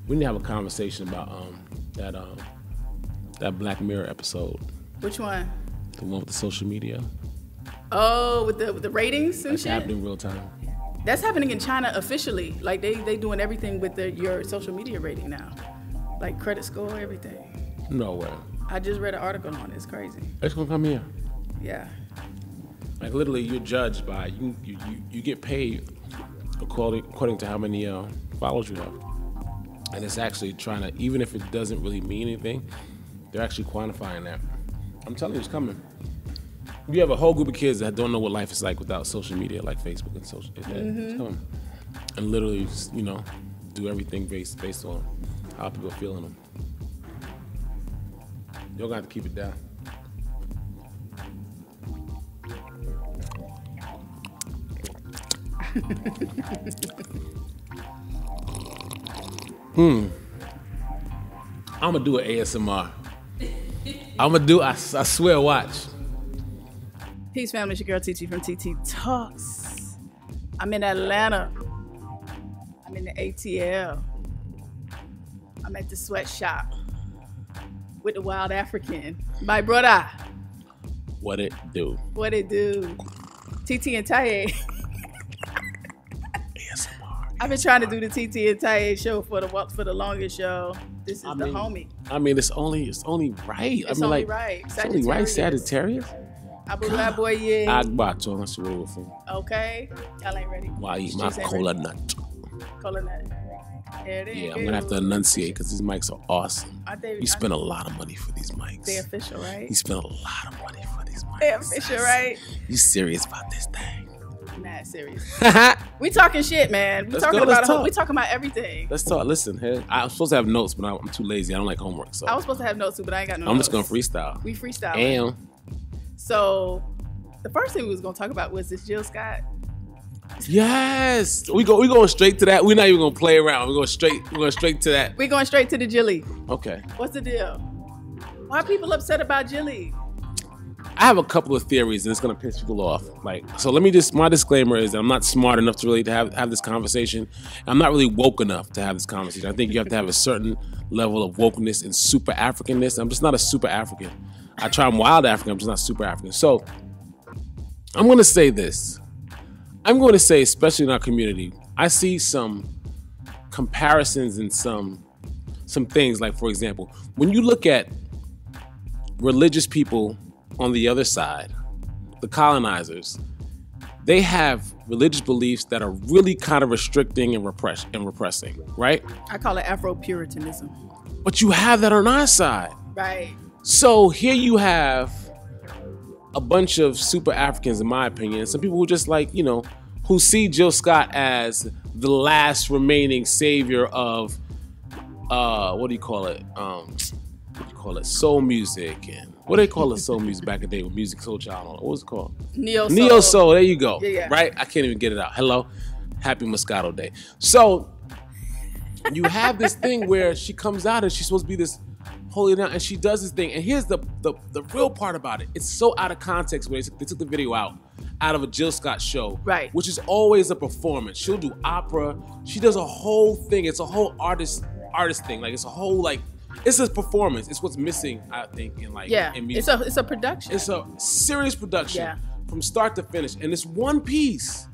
We need to have a conversation about that Black Mirror episode. Which one? The one with the social media. Oh, with the ratings and That's shit? happening in real time. That's happening in China officially. Like they doing everything with your social media rating now. Like credit score, everything. No way. I just read an article on it. It's crazy. It's gonna come here. Yeah. Like literally, you're judged by you get paid according to how many followers you have, and it's actually trying to, even if it doesn't really mean anything, they're actually quantifying that. I'm telling you, it's coming. You have a whole group of kids that don't know what life is like without social media, like Facebook and social. It's coming, and literally, just, do everything based on how people are feeling them. You're gonna have to keep it down. I'm gonna do an ASMR. I swear, watch. Peace, family. It's your girl TiTi from TiTi Talks. I'm in Atlanta. I'm in the ATL. I'm at the sweatshop with the Wild African. My brother. What it do? What it do? TiTi and Taiye. ASMR. I've been trying to do the TiTi and Taiye show for the longest show. This is the homie. I mean, it's only right. It's only right. It's only right. Sagittarius. Abu boy, yeah. Agbacho, that's what we're for. Okay. Y'all ain't ready. Why eat my cola nut? Cola nut. There it is. Yeah, I'm gonna have to enunciate because these mics are awesome. You spend a lot of money for these mics. They're official, right? You spend a lot of money for these mics. They're official, right? You serious about this thing? Not serious. We talking shit, man. We talking about everything. Let's talk. Listen, here, I'm supposed to have notes, but I'm too lazy. I don't like homework. So I was supposed to have notes too, but I ain't got no notes. I'm just gonna freestyle. We freestyle. And so the first thing we was gonna talk about was this Jill Scott. Yes, we going straight to that. We're not even gonna play around. We're going straight to that. We're going straight to the Jilly. Okay. What's the deal? Why are people upset about Jilly? I have a couple of theories, and it's gonna piss people off. So let me my disclaimer is that I'm not smart enough to really have this conversation. I'm not really woke enough to have this conversation. I think you have to have a certain level of wokeness and super Africanness. I'm just not a super African. I try I'm wild African. I'm just not super African. So I'm gonna say this. I'm going to say, especially in our community, I see some comparisons and some things. Like, for example, when you look at religious people on the other side, the colonizers, they have religious beliefs that are really kind of restricting and repressing, right? I call it Afro-Puritanism. But you have that on our side. Right. So here you have a bunch of super Africans, in my opinion, some people who just who see Jill Scott as the last remaining savior of what do you call it? Soul music. And what do they call it? Soul music back in the day with Music Soul Child. What was it called? Neo Soul. There you go. Yeah. Right? I can't even get it out. Hello. Happy Moscato Day. So you have this thing where she comes out and she's supposed to be this holy down, and she does this thing. And here's the real part about it. It's so out of context where they took the video out of a Jill Scott show, right? Which is always a performance. She'll do opera. She does a whole thing. It's a whole artist thing. Like it's a whole it's a performance. It's what's missing, I think, in music. It's a production. It's a serious production from start to finish, and it's one piece.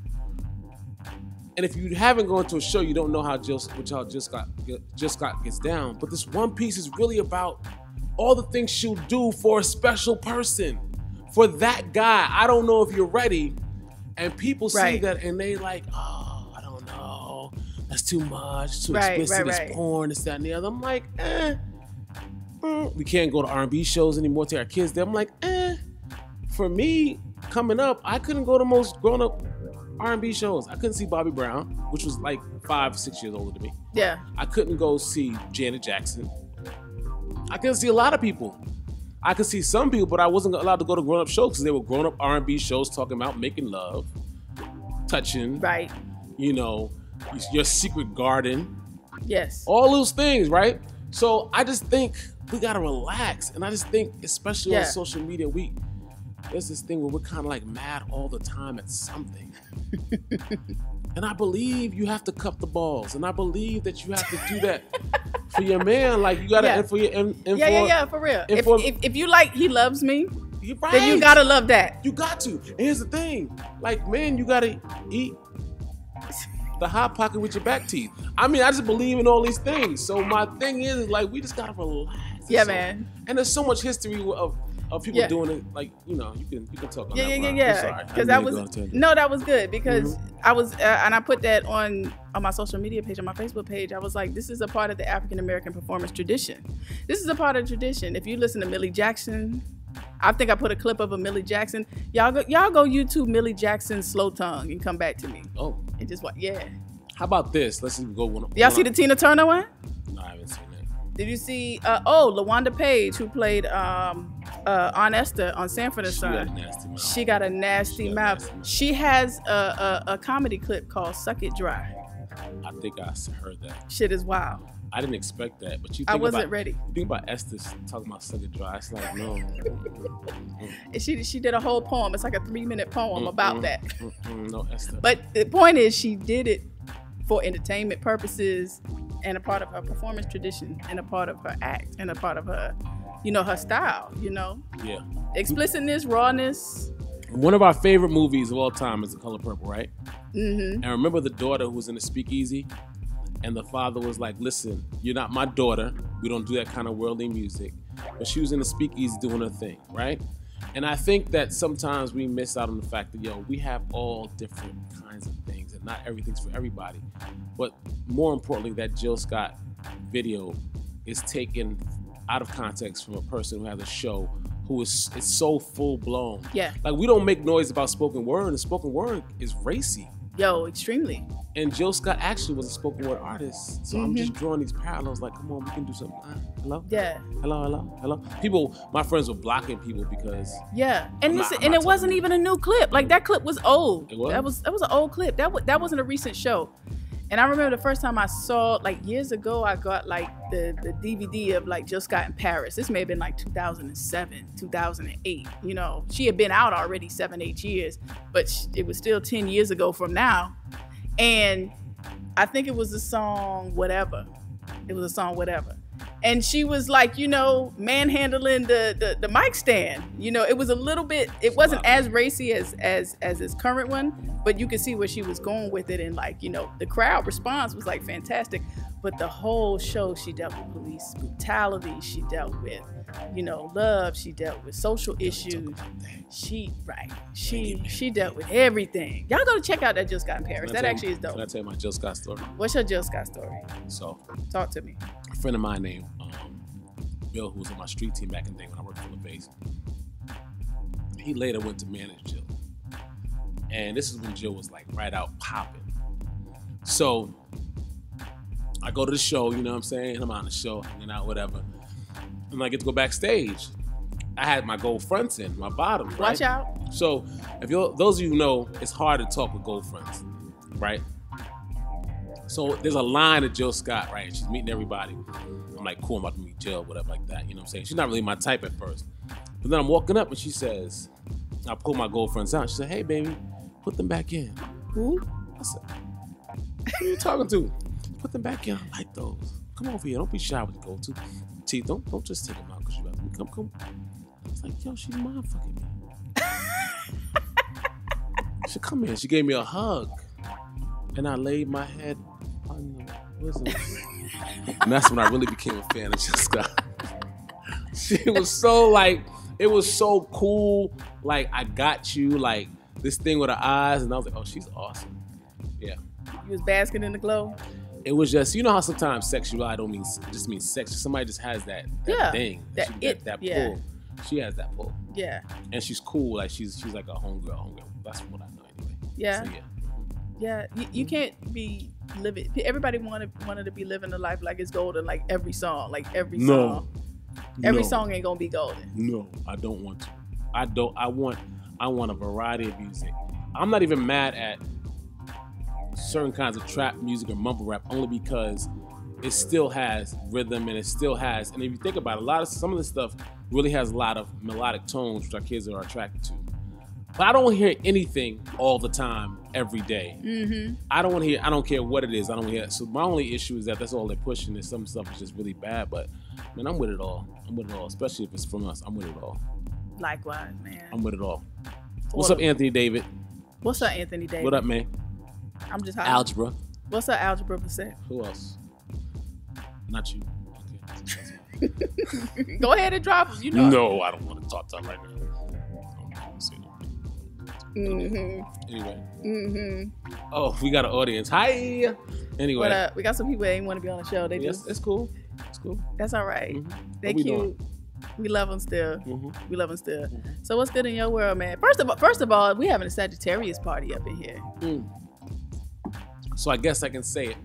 And if you haven't gone to a show, you don't know how Jill Scott gets down. But this one piece is really about all the things she'll do for a special person, for that guy. I don't know if you're ready. And people see that and they oh, I don't know. That's too much. Too explicit. It's porn. This, that, and the other. I'm like, we can't go to R&B shows anymore. Take our kids there. I'm like, For me, coming up, I couldn't go to most grown-up R&B shows. I couldn't see Bobby Brown, which was 5 or 6 years older than me. Yeah. I couldn't go see Janet Jackson. I can see a lot of people. I could see some people, but I wasn't allowed to go to grown-up shows because they were grown-up R&B shows talking about making love, touching, right? You know, your secret garden. Yes. All those things, right? So I just think we gotta relax, and I just think, especially on social media, there's this thing where we're kind of like mad all the time at something. And I believe you have to cup the balls, and I believe that you have to do that for your man. Like you gotta, and for your, and for real. If you like, he loves me. Right. Then you gotta love that. You got to. And here's the thing, like, man, you gotta eat the hot pocket with your back teeth. I mean, I just believe in all these things. So my thing is, like, we just gotta relax. Yeah, man. And there's so much history of people doing it. Like, you know, you can talk on that. Yeah. Because that was good because I was and I put that on my social media page, on my Facebook page. I was like, this is a part of the African American performance tradition. This is a part of the tradition. If you listen to Millie Jackson, I think I put a clip of a Millie Jackson. Y'all go YouTube Millie Jackson Slow Tongue and come back to me. Oh. And just what? How about this? Let's go one. Y'all see the Tina Turner one? No, I haven't seen that. Did you see? LaWanda Page, who played Aunt Esther on Sanford and Son. She got a nasty mouth. She has a comedy clip called "Suck It Dry." I think I heard that. Shit is wild. I didn't expect that, but I wasn't ready. You think about Esther talking about "Suck It Dry"? It's like no. And she did a whole poem. It's like a 3-minute poem about that. No, Esther. But the point is, she did it for entertainment purposes and a part of her performance tradition and a part of her act and a part of her, her style, Yeah. Explicitness, rawness. One of our favorite movies of all time is The Color Purple, right? Mm-hmm. And remember the daughter who was in the speakeasy? And the father was like, listen, you're not my daughter. We don't do that kind of worldly music. But she was in the speakeasy doing her thing, right? And I think that sometimes we miss out on the fact that, we have all different kinds of things and not everything's for everybody. But more importantly, that Jill Scott video is taken out of context from a person who has a show who is so full blown. Yeah. Like, we don't make noise about spoken word, and spoken word is racy. Yo, extremely. And Jill Scott actually was a spoken word artist. So I'm just drawing these parallels like, come on, we can do something. Hello? Yeah. Hello? People, my friends were blocking people because... Yeah. And listen, and it wasn't even a new clip. Like, that clip was old. It was? That was an old clip. That wasn't a recent show. And I remember the first time I saw, like, years ago, I got, like, the DVD of, like, Jill Scott in Paris. This may have been, like, 2007, 2008. She had been out already 7-8 years, but it was still 10 years ago from now. And I think it was the song Whatever. It was a song Whatever. And she was like, manhandling the mic stand. It was a little bit, it wasn't as racy as this current one, but you could see where she was going with it. And like, the crowd response was like fantastic. But the whole show, she dealt with police brutality. She dealt with, love. She dealt with social issues. She dealt with everything. Y'all go to check out that Jill Scott in Paris. That actually is dope. Can I tell you my Jill Scott story? What's your Jill Scott story? So, talk to me. A friend of mine named Bill, who was on my street team back in the day when I worked for the base, he later went to manage Jill. And this is when Jill was like right out popping. So I go to the show, you know what I'm saying? I'm on the show, hanging out, whatever. And I get to go backstage. I had my gold fronts in, my bottoms, right? Watch out. So if those of you who know, it's hard to talk with gold fronts, right? So there's a line of Jill Scott, right? She's meeting everybody. I'm like, cool, I'm about to meet Jill, whatever like that. You know what I'm saying? She's not really my type at first. But then I'm walking up and she says, I pull my gold fronts out. She said, hey, baby, put them back in. Who? I said, who are you talking to? Put them back in. I like those. Come over here. Don't be shy with the gold teeth. Don't just take them out because you got me. Come. I was like, yo, she's motherfucking me. She said, come here. She gave me a hug. And I laid my head on the bosom. And that's when I really became a fan of Jill Scott. She was so like, it was so cool. Like, I got you. Like, this thing with her eyes. And I was like, oh, she's awesome. Yeah. You was basking in the glow? It was just, you know how sometimes sexuality don't just mean sex. Somebody just has that thing. That pull. She has that pull. Yeah. And she's cool. Like, she's like a homegirl. That's what I know anyway. Yeah. So, yeah. Yeah, you can't be living. Everybody wanted to be living a life like it's golden, like every song, Every No. song ain't gonna be golden. No, I don't want to. I want a variety of music. I'm not even mad at certain kinds of trap music or mumble rap only because it still has rhythm and it still has, and if you think about it, some of this stuff really has a lot of melodic tones which our kids are attracted to. But I don't hear anything all the time, every day. Mm-hmm. I don't care what it is. I don't hear it. So my only issue is that's all they're pushing, and some stuff is just really bad. But man, I'm with it all. Especially if it's from us. I'm with it all. Likewise, man. I'm with it all. What's up, Anthony David? What's up, Anthony David? What up, man? I'm just hot. Algebra. What's up, Algebra percent? Who else? Not you. Okay. Go ahead and drop them. You know. No, I don't want to talk to him right now. Mm-hmm. Anyway. Mm-hmm. Oh, we got an audience. Hi. Anyway. What up? We got some people that ain't want to be on the show. They just. It's cool. It's cool. That's all right. Mm-hmm. They cute. Doing? We love them still. Mm-hmm. We love them still. Mm-hmm. So what's good in your world, man? First of all, we having a Sagittarius party up in here. So I guess I can say it.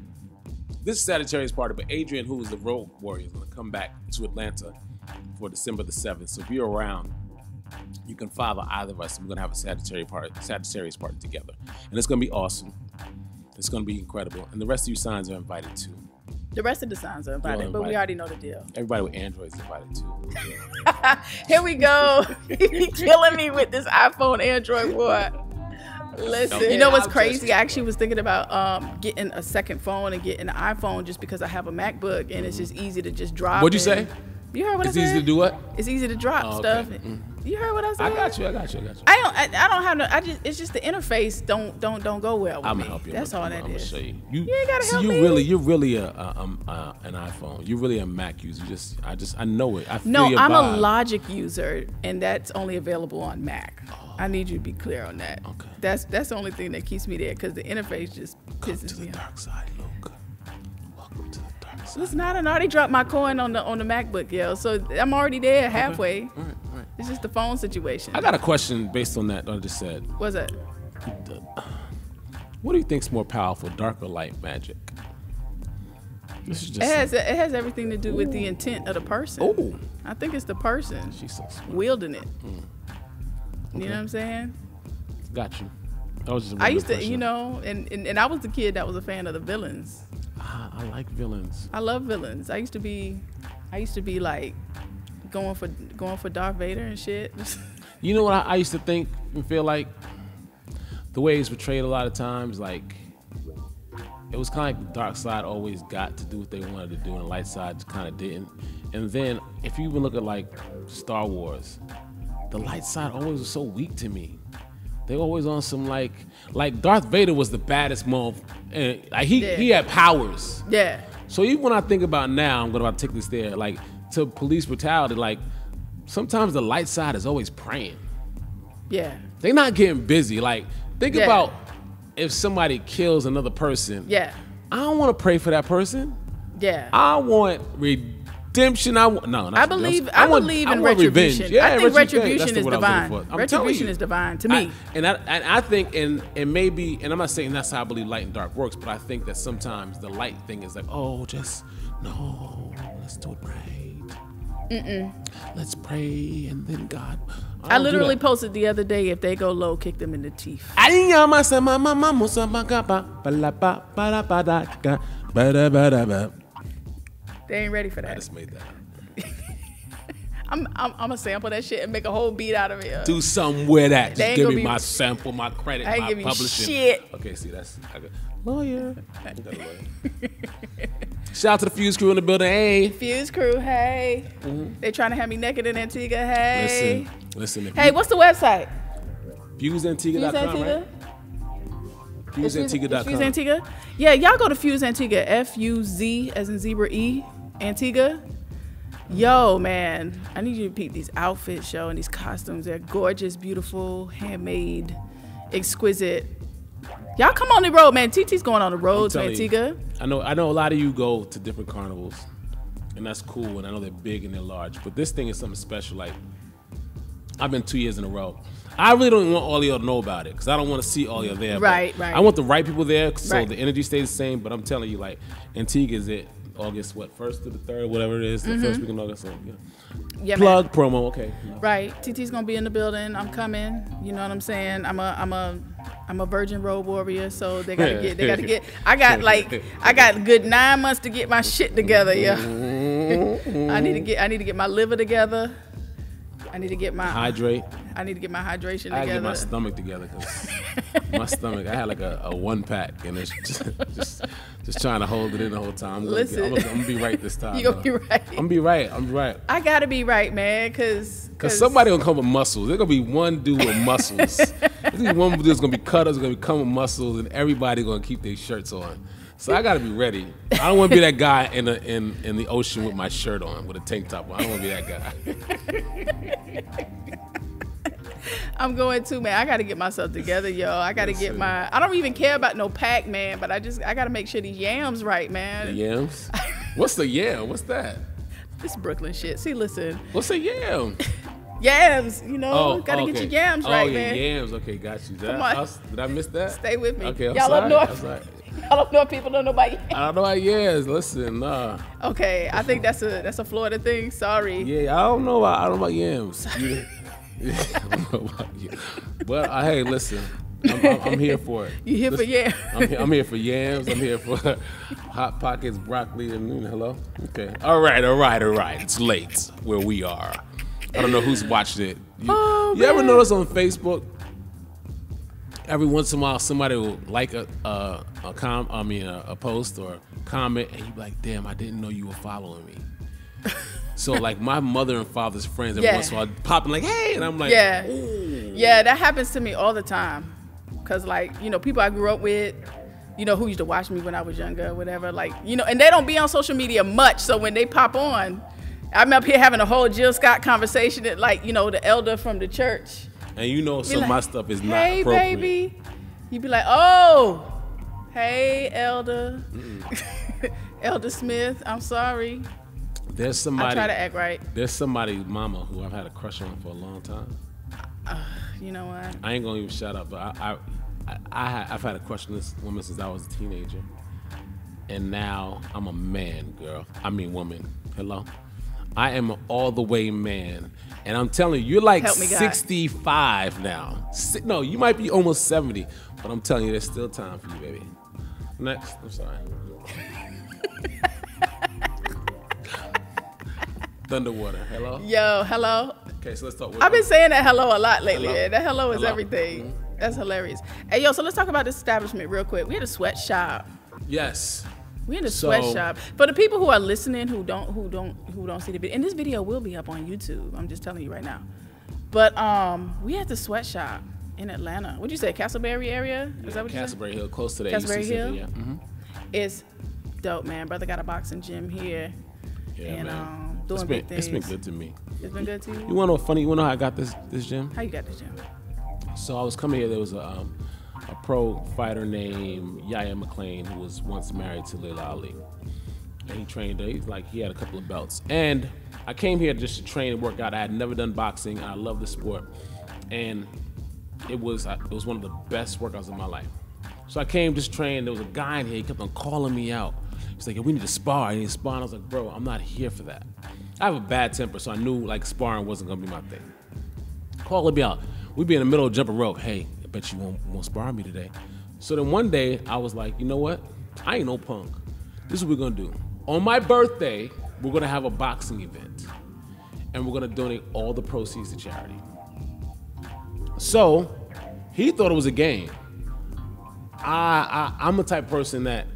This is Sagittarius party, but Adrian, who is the Road Warrior, is going to come back to Atlanta for December the 7th. So if you're around, you can follow either of us. We're going to have a Sagittarius party together. And it's going to be awesome. It's going to be incredible. And the rest of you signs are invited too. The rest of the signs are invited, but we already know the deal. Everybody with Android is invited too. Here we go. He killing me with this iPhone Android war. Listen, you know what's crazy? I actually was thinking about getting a second phone and getting an iPhone just because I have a MacBook and it's just easy to just drop. What'd you say? You heard what I said? It's easy to do what? It's easy to drop stuff. You heard what I said? I got you. I don't have no. It's just the interface don't go well with I'm me. gonna help you. That's all that I'm gonna is. show you. You ain't gotta help me. You're really an iPhone. You're really a Mac user. I know it. I feel No, your I'm vibe. a Logic user, and that's only available on Mac. I need you to be clear on that. Okay. That's the only thing that keeps me there because the interface just pisses me off. Dark side, Luke. Welcome to the dark side. Listen, I done already dropped my coin on the MacBook, yo. So I'm already there halfway. All right. It's just the phone situation. I got a question based on that I just said. What's that? What do you think's more powerful, dark or light magic? This is just It has everything to do with the intent of the person. Oh. I think it's the person She's so smart. wielding it. Okay. You know what I'm saying? Got you. That was just I used to, and I was the kid that was a fan of the villains. I like villains. I love villains. I used to be like going for Darth Vader and shit. You know what I used to think and feel like? The way it's portrayed a lot of times, like, it was kind of like the dark side always got to do what they wanted to do and the light side just kind of didn't. And then if you even look at like Star Wars, the light side always was so weak to me. They always on some like Darth Vader was the baddest move, and like he had powers. Yeah. So even when I think about now, I'm gonna take this there, like to police brutality, like sometimes the light side is always praying. Yeah. They're not getting busy. Like think about if somebody kills another person. Yeah. I don't want to pray for that person. Yeah. I want redemption. I believe in retribution. Yeah, I think retribution is divine. divine. Retribution is divine to me. I think, and maybe, and I'm not saying that's how I believe light and dark works, but I think that sometimes the light thing is like, let's do it right. Let's pray, and then God. I literally posted the other day, if they go low, kick them in the teeth. They ain't ready for that. I just made that up. I'm gonna sample that shit and make a whole beat out of it. Do something with that. They Just ain't give gonna me be- my sample, my credit, I ain't my give you publishing. shit. Okay, see, that's lawyer. I got a lawyer. Shout out to the Fuse crew in the building. Hey. Fuse crew, hey. They trying to have me naked in Antigua, hey. Listen. Hey, what's the website? FuseAntigua.com, right? FuseAntigua.com. Fuse Antigua? Yeah, y'all go to Fuse Antigua, F-U-Z as in zebra E, Antigua. Yo, man, I need you to peep these outfits, yo, and these costumes. They're gorgeous, beautiful, handmade, exquisite. Y'all come on the road, man. TT's going on the road to Antigua. I know a lot of you go to different carnivals, and that's cool, and I know they're big and they're large, but this thing is something special. Like, I've been 2 years in a row. I really don't want all of y'all to know about it because I don't want to see all y'all there. Right. I want the right people there so the energy stays the same. But I'm telling you, like, Antigua is it August 1st to the 3rd, whatever it is, the first week in August. So, Yeah, plug promo, okay. Right, TT's gonna be in the building. I'm coming. You know what I'm saying? I'm a virgin road warrior, so they gotta get. I got a good 9 months to get my shit together, yeah. I need to get my liver together. I need to get my hydrate. I need to get my hydration together. I get my stomach together because my stomach. I had like a 1-pack and it's just trying to hold it in the whole time. I'm gonna be right this time. You gonna be right. I'm gonna be right. I gotta be right, man, because somebody gonna come with muscles. There's gonna be one dude with muscles. There's one dude that's gonna be cutters, gonna come with muscles, and everybody gonna keep their shirts on. So I gotta be ready. I don't want to be that guy in the ocean with my shirt on, with a tank top on. I don't want to be that guy. I'm going to, man. I got to get myself together, yo. I got to get my. I don't even care about no pack, man. But I got to make sure these yams right, man. The yams? What's the yam? What's that? This Brooklyn shit. See, listen. What's a yam? Yams, you know. Gotta get your yams right, man. Yams. Okay, got you. Did I miss that? Stay with me. Okay, Y'all up north. Y'all up north people don't know about yams. I don't know about yams. Listen, nah. Okay, I think that's a Florida thing. Sorry. Yeah, I don't know about yams. But hey, listen, I'm here for it. You here for yams? I'm here for yams. I'm here for hot pockets, broccoli, and hello. Okay. All right. It's late where we are. I don't know who's watching it. You ever notice on Facebook? Every once in a while, somebody will like a post or comment, and you be like, "Damn, I didn't know you were following me." So like my mother and father's friends, every once in a while popping like, "Hey," and I'm like, yeah, that happens to me all the time. Cause like people I grew up with, who used to watch me when I was younger, or whatever. Like and they don't be on social media much, so when they pop on, I'm up here having a whole Jill Scott conversation at like the elder from the church. And some of my stuff is not appropriate. Hey, baby. You be like, oh, hey, Elder. Elder Smith, I'm sorry. There's somebody. I try to act right. There's somebody's mama who I've had a crush on for a long time. You know what? I ain't gonna even shut up, but I've had a crush on this woman since I was a teenager. And now I'm a man, girl. I mean woman. Hello? I am an all the way man. And I'm telling you, you're like 65 now. No, you might be almost 70, but I'm telling you, there's still time for you, baby. Next, I'm sorry. Thunderwater, hello? Yo, hello. Okay, so let's talk. I've been saying that hello a lot lately. Hello. That hello is everything. Mm-hmm. That's hilarious. Hey, yo, so let's talk about this establishment real quick. We had a sweatshop. Yes. We in a sweatshop. For the people who are listening who don't see the video, and this video will be up on YouTube. I'm just telling you right now. But we had the sweatshop in Atlanta. What'd you say, Castleberry area? Is that what you said? Castleberry Hill, close to the Castleberry Hill. Yeah. Mm-hmm. It's dope, man. Brother got a boxing gym here. Yeah, and man. doing big things. It's been good to me. It's been good to you. You wanna know funny? You wanna know how I got this gym? How you got this gym? So I was coming here. There was a pro fighter named Taiye McClain who was once married to Lil Ali. And he trained, he had a couple of belts. And I came here just to train and work out. I had never done boxing, and I love the sport. And it was one of the best workouts of my life. So I came just train. There was a guy in here, he kept on calling me out. He's like, "Yo, we need to spar." I need to spar. And I was like, "Bro, I'm not here for that." I have a bad temper, so I knew sparring wasn't gonna be my thing. Calling me out. We'd be in the middle of jumping rope. "Hey, I bet you won't spar me today." So then one day I was like, you know what? I ain't no punk. This is what we're gonna do. On my birthday, we're gonna have a boxing event, and we're gonna donate all the proceeds to charity. So he thought it was a game. I'm the type of person that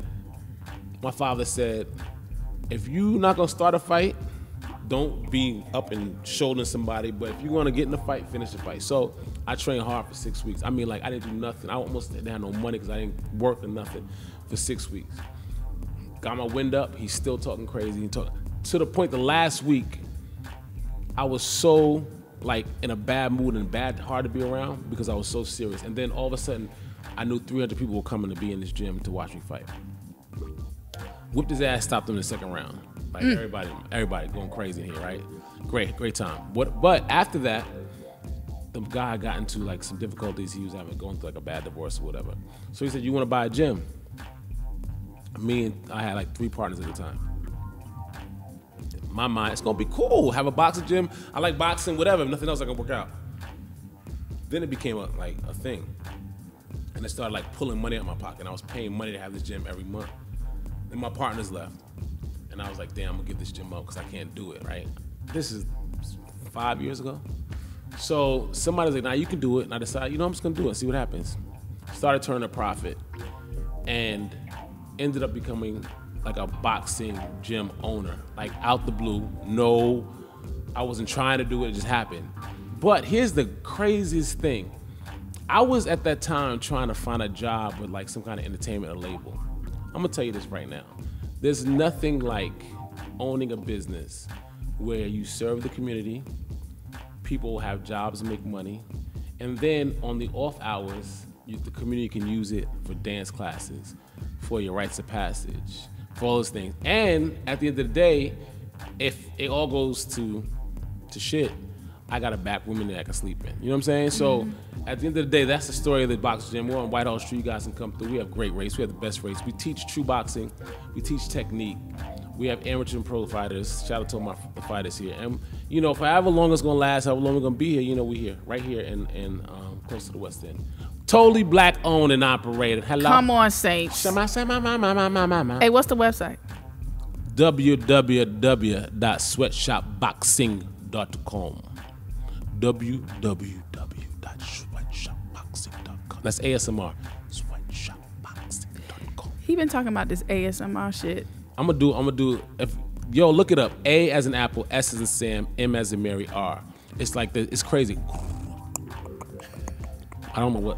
my father said, if you're not gonna start a fight, don't be up and shouldering somebody, but if you're gonna get in the fight, finish the fight. So I trained hard for 6 weeks. I mean, I didn't do nothing. I almost didn't have no money because I didn't work or nothing for 6 weeks. Got my wind up, he's still talking crazy. To the point the last week, I was so in a bad mood and hard to be around because I was so serious. And then all of a sudden, I knew 300 people were coming to be in this gym to watch me fight. Whipped his ass, stopped him in the second round. Everybody going crazy in here, right? Great time. But after that, the guy got into like some difficulties. He was going through like a bad divorce or whatever. So he said, "You want to buy a gym?" I had like 3 partners at the time. In my mind, it's gonna be cool. Have a boxing gym. I like boxing, whatever. If nothing else, I can work out. Then it became a thing, and it started like pulling money out of my pocket. I was paying money to have this gym every month. Then my partners left, and I was like, "Damn, I'm gonna give this gym up because I can't do it." Right? This is 5 years ago. So somebody's like, "Nah, you can do it," and I decided, I'm just gonna do it, see what happens. Started turning a profit, and ended up becoming like a boxing gym owner, like out the blue. No, I wasn't trying to do it, it just happened. But here's the craziest thing. I was at that time trying to find a job with like some kind of entertainment or label. I'm gonna tell you this right now. There's nothing like owning a business where you serve the community, people have jobs and make money, and then on the off hours, the community can use it for dance classes, for your rites of passage, for all those things. And at the end of the day, if it all goes to shit, I got a back room in there I can sleep in. You know what I'm saying? So at the end of the day, that's the story of the boxing gym. We're on Whitehall Street. You guys can come through. We have great race. We have the best race. We teach true boxing. We teach technique. We have amateur and pro fighters. Shout out to all the fighters here. And for however long it's gonna last, however long we're gonna be here, we're here, right here in close to the West End. Totally black owned and operated. Hello. Come on, Saints. Hey, what's the website? www.sweatshopboxing.com. www.sweatshopboxing.com. That's ASMR. Sweatshopboxing.com. He been talking about this ASMR shit. I'm gonna do. Look it up. A as in apple, S as in Sam, M as in Mary, R. It's like it's crazy. I don't know.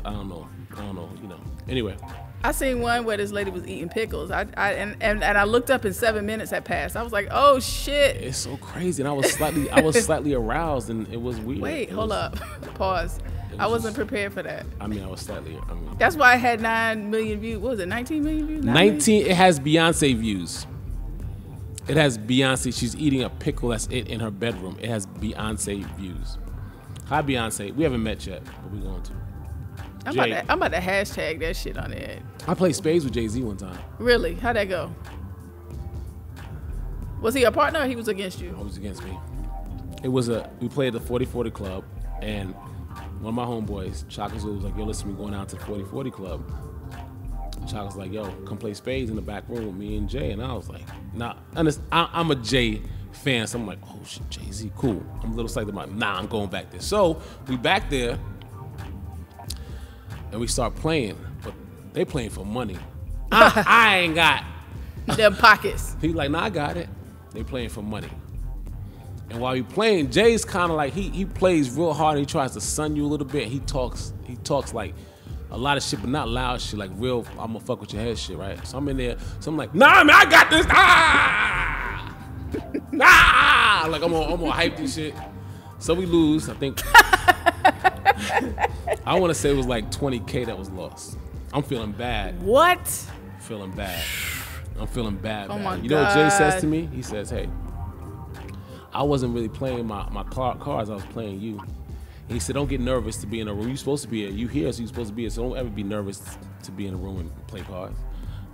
Anyway. I seen one where this lady was eating pickles. And I looked up and 7 minutes had passed. I was like, oh shit. It's so crazy. And I was slightly aroused, and it was weird. Wait, hold up. Pause. I wasn't prepared for that. I was slightly. That's why it had 9 million views. What was it, 19 million views? 19. It has Beyonce views. It has Beyonce. She's eating a pickle. That's it in her bedroom. It has Beyonce views. Hi, Beyonce. We haven't met yet, but we're going to. I'm about to hashtag that shit on it. I played spades with Jay-Z one time. Really? How'd that go? Was he a partner or he was against you? He was against me. We played at the 40-40 club, and one of my homeboys, Chaka's, was like, yo, listen, we're going out to the 40-40 club. Chaka's like, yo, come play spades in the back room with me and Jay. And I was like, nah, I'm a Jay fan, so I'm like, oh shit, Jay-Z, cool. I'm a little psyched about, I'm going back there. So we back there, and we start playing, but they playing for money. I ain't got them pockets. He's like, I got it. They playing for money. And while we playing, Jay's kind of like, he plays real hard, and he tries to sun you a little bit. He talks like a lot of shit, but not loud shit, like real, I'm gonna fuck with your head shit, right? So I'm in there, so I'm like, nah, man, I got this. Like I'm gonna hype this shit. So we lose, I think. I want to say it was like 20K that was lost. I'm feeling bad. What? Feeling bad. I'm feeling bad. Oh my God. You know what Jay says to me? He says, hey, I wasn't really playing my cards, I was playing you. And he said, don't get nervous to be in a room. You're supposed to be here. You here, so you're supposed to be here. So don't ever be nervous to be in a room and play cards.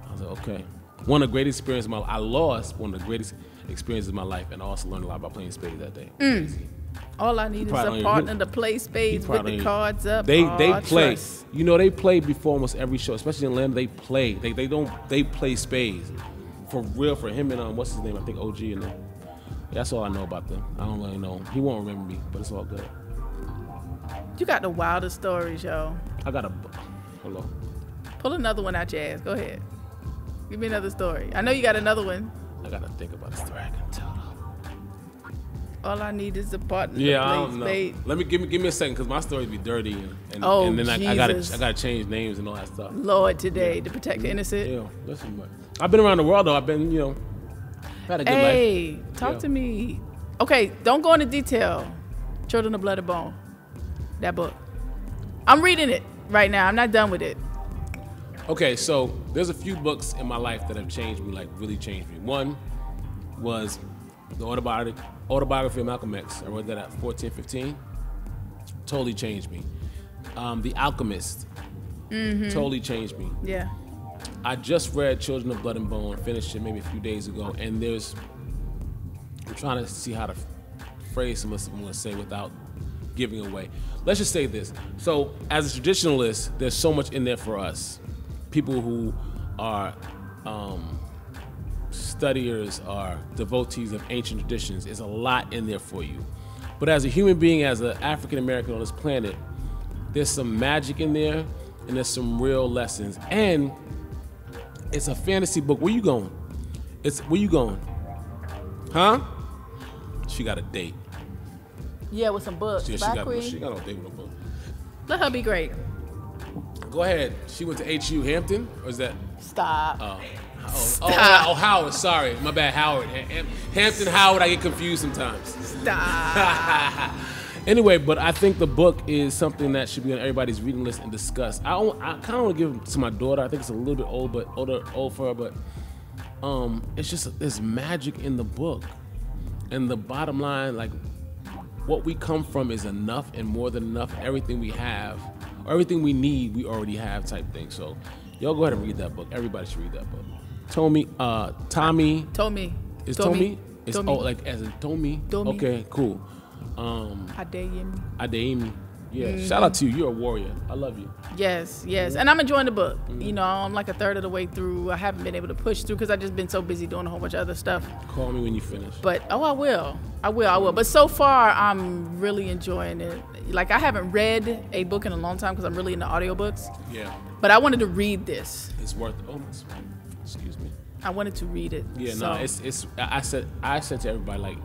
I was like, okay. One of the greatest experiences of my life. I lost one of the greatest experiences of my life, and I also learned a lot about playing spades that day. All I need is a partner to play spades with the cards up. They play. Trust. They play before almost every show, especially in Atlanta. They play. They play spades for real. For him and what's his name? I think OG and them. That's all I know about them. I don't really know. He won't remember me, but it's all good. You got the wildest stories, yo. I got hello. Pull another one out your ass. Go ahead. Give me another story. I know you got another one. I gotta think about a story I can tell. All I need is a partner. Yeah, I don't know. Let me give me a second, because my stories be dirty, and then I gotta change names and all that stuff. Lord, today to protect the innocent. Yeah, listen, I've been around the world though. I've been, had a good life. Hey, talk to me. Okay, don't go into detail. Children of Blood and Bone, that book. I'm reading it right now. I'm not done with it. Okay, so there's a few books in my life that have changed me, like really changed me. One was the autobiography of Malcolm X. I read that at 14, 15. totally changed me. The Alchemist totally changed me. Yeah. I just read Children of Blood and Bone, finished it maybe a few days ago, and I'm trying to see how to phrase some of what I'm going to say without giving away. Let's just say this. So, as a traditionalist, there's so much in there for us. People who are studiers, are devotees of ancient traditions. There's a lot in there for you. But as a human being, as an African American on this planet, there's some magic in there, and there's some real lessons. And it's a fantasy book. Where you going? Where you going? Huh? She got a date. Yeah, with some books. She got no date with a book. Let her be great. Go ahead. She went to HU Hampton, or is that? Stop. Oh, Howard. Sorry, my bad, Howard. Hampton, Howard. I get confused sometimes. Stop. Anyway, but I think the book is something that should be on everybody's reading list and discussed. I kind of want to give it to my daughter. I think it's a little bit old for her, but it's just there's magic in the book, and the bottom line, like, what we come from is enough and more than enough. Everything we have, or everything we need, we already have, type thing. So, y'all go ahead and read that book. Everybody should read that book. Tommy. Is Tommy? It's like as in Tommy. Okay, cool. Adeyemi. Yeah. Shout out to you. You're a warrior. I love you. Yes. And I'm enjoying the book. You know, I'm like a third of the way through. I haven't been able to push through because I've just been so busy doing a whole bunch of other stuff. Call me when you finish. But I will. But so far, I'm really enjoying it. Like, I haven't read a book in a long time because I'm really into audiobooks. Yeah. But I wanted to read this. It's worth it. Excuse me. I wanted to read it. Yeah. So. No. It's. I said to everybody, like,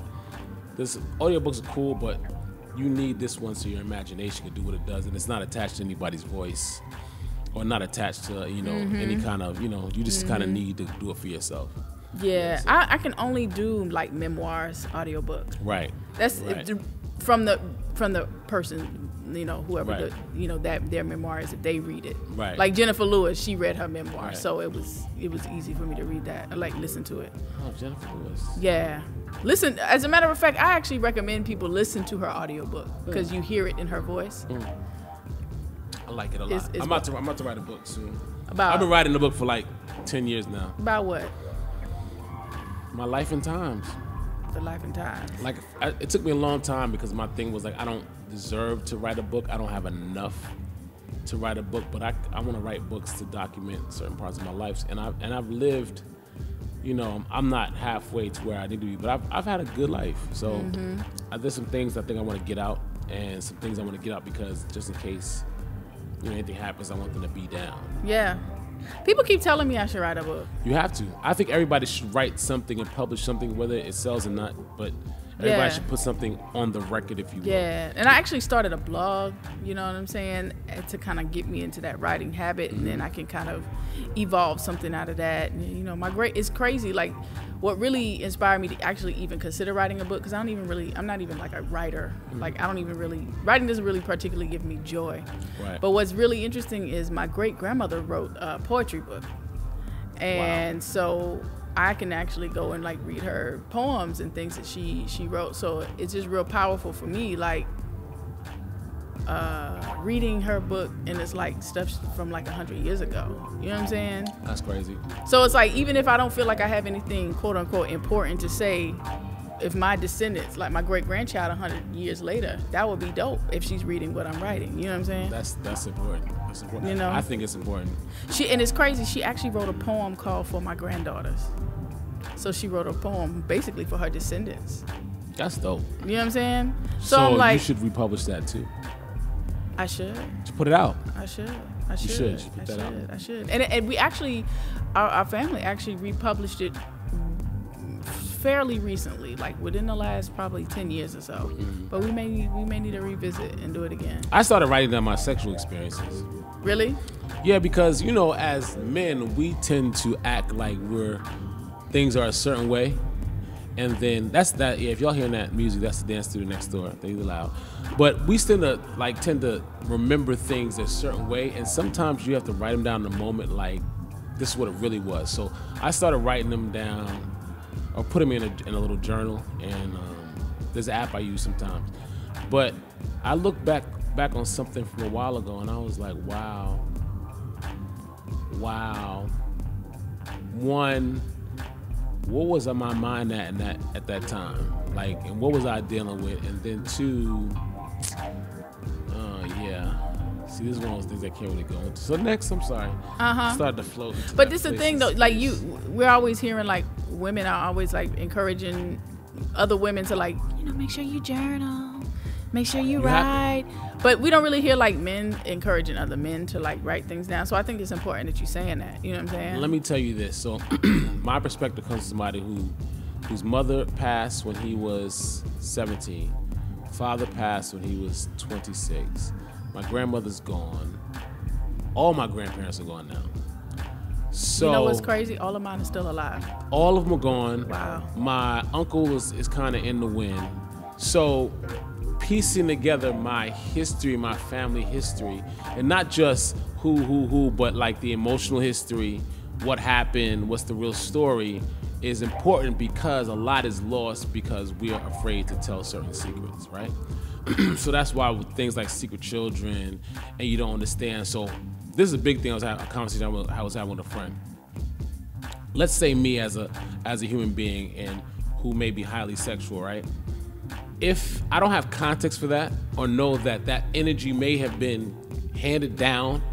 this audiobooks are cool, but you need this one so your imagination can do what it does, and it's not attached to anybody's voice, or not attached to any kind of you just kind of need to do it for yourself. Yeah, so. I can only do like memoirs audiobook. Right. That's right. From the person, whoever that their memoirs, if they read it. Right. Like Jennifer Lewis, she read her memoir, right. So it was easy for me to read that. I like listen to it. Oh, Jennifer Lewis. Yeah. Listen, as a matter of fact, I actually recommend people listen to her audiobook because you hear it in her voice. I like it a lot. I'm about to write a book soon. I've been writing a book for like 10 years now. About what? My life and times. The life and times. Like, it took me a long time because my thing was like, I don't deserve to write a book. I don't have enough to write a book, but I want to write books to document certain parts of my life. And I've lived, I'm not halfway to where I need to be, but I've had a good life. So there's some things I think I want to get out, and some things I want to get out because just in case anything happens, I want them to be down. Yeah. People keep telling me I should write a book. You have to. I think everybody should write something and publish something, whether it sells or not, but everybody should put something on the record, if you will. Yeah, and I actually started a blog, you know what I'm saying, to kind of get me into that writing habit, and then I can kind of evolve something out of that. And, it's crazy, like, what really inspired me to actually even consider writing a book, because I'm not even like a writer. Like, writing doesn't really particularly give me joy. Right. But what's really interesting is my great-grandmother wrote a poetry book. And so I can actually go and like read her poems and things that she wrote. So it's just real powerful for me, like reading her book, and it's like stuff from like 100 years ago. You know what I'm saying? That's crazy. So it's like, even if I don't feel like I have anything quote unquote important to say, if my descendants, like my great grandchild 100 years later, that would be dope if she's reading what I'm writing. You know what I'm saying? That's important. That's important. I think it's important. And it's crazy. She actually wrote a poem called For My Granddaughters. So she wrote a poem basically for her descendants. That's dope. You know what I'm saying? So I'm like, you should republish that too. I should. Just put it out. I should. You should put that out. I should. And we actually, our family actually republished it fairly recently, like within the last probably 10 years or so. But we may need to revisit and do it again. I started writing down my sexual experiences. Really? Yeah, because as men, we tend to act like things are a certain way, and then that's that. Yeah, if y'all hearing that music, that's the dance studio next door. They're loud, but we still tend to remember things a certain way, and sometimes you have to write them down in the moment, like this is what it really was. So I started writing them down, or put them in a little journal, and there's an app I use sometimes. But I look back back on something from a while ago, and I was like, wow. One, what was on my mind at that time? Like, and what was I dealing with? And then two, yeah. See, this is one of those things I can't really go into. So next, I'm sorry. Started to float. But this is the thing, though. Like we're always hearing like women are always like encouraging other women to like, make sure you journal, make sure you write. But we don't really hear like men encouraging other men to like write things down. So I think it's important that you're saying that. You know what I'm saying? Let me tell you this. So my perspective comes from somebody whose mother passed when he was 17, father passed when he was 26. My grandmother's gone. All my grandparents are gone now. So you know what's crazy? All of mine are still alive. All of them are gone. Wow. My uncle is kind of in the wind. So piecing together my history, my family history, and not just who, but like the emotional history, what happened, what's the real story, is important because a lot is lost because we are afraid to tell certain secrets, right? So that's why with things like secret children and you don't understand. So this is a big thing. I was having a conversation I was having with a friend. Let's say me as a human being and who may be highly sexual, right? If I don't have context for that or know that energy may have been handed down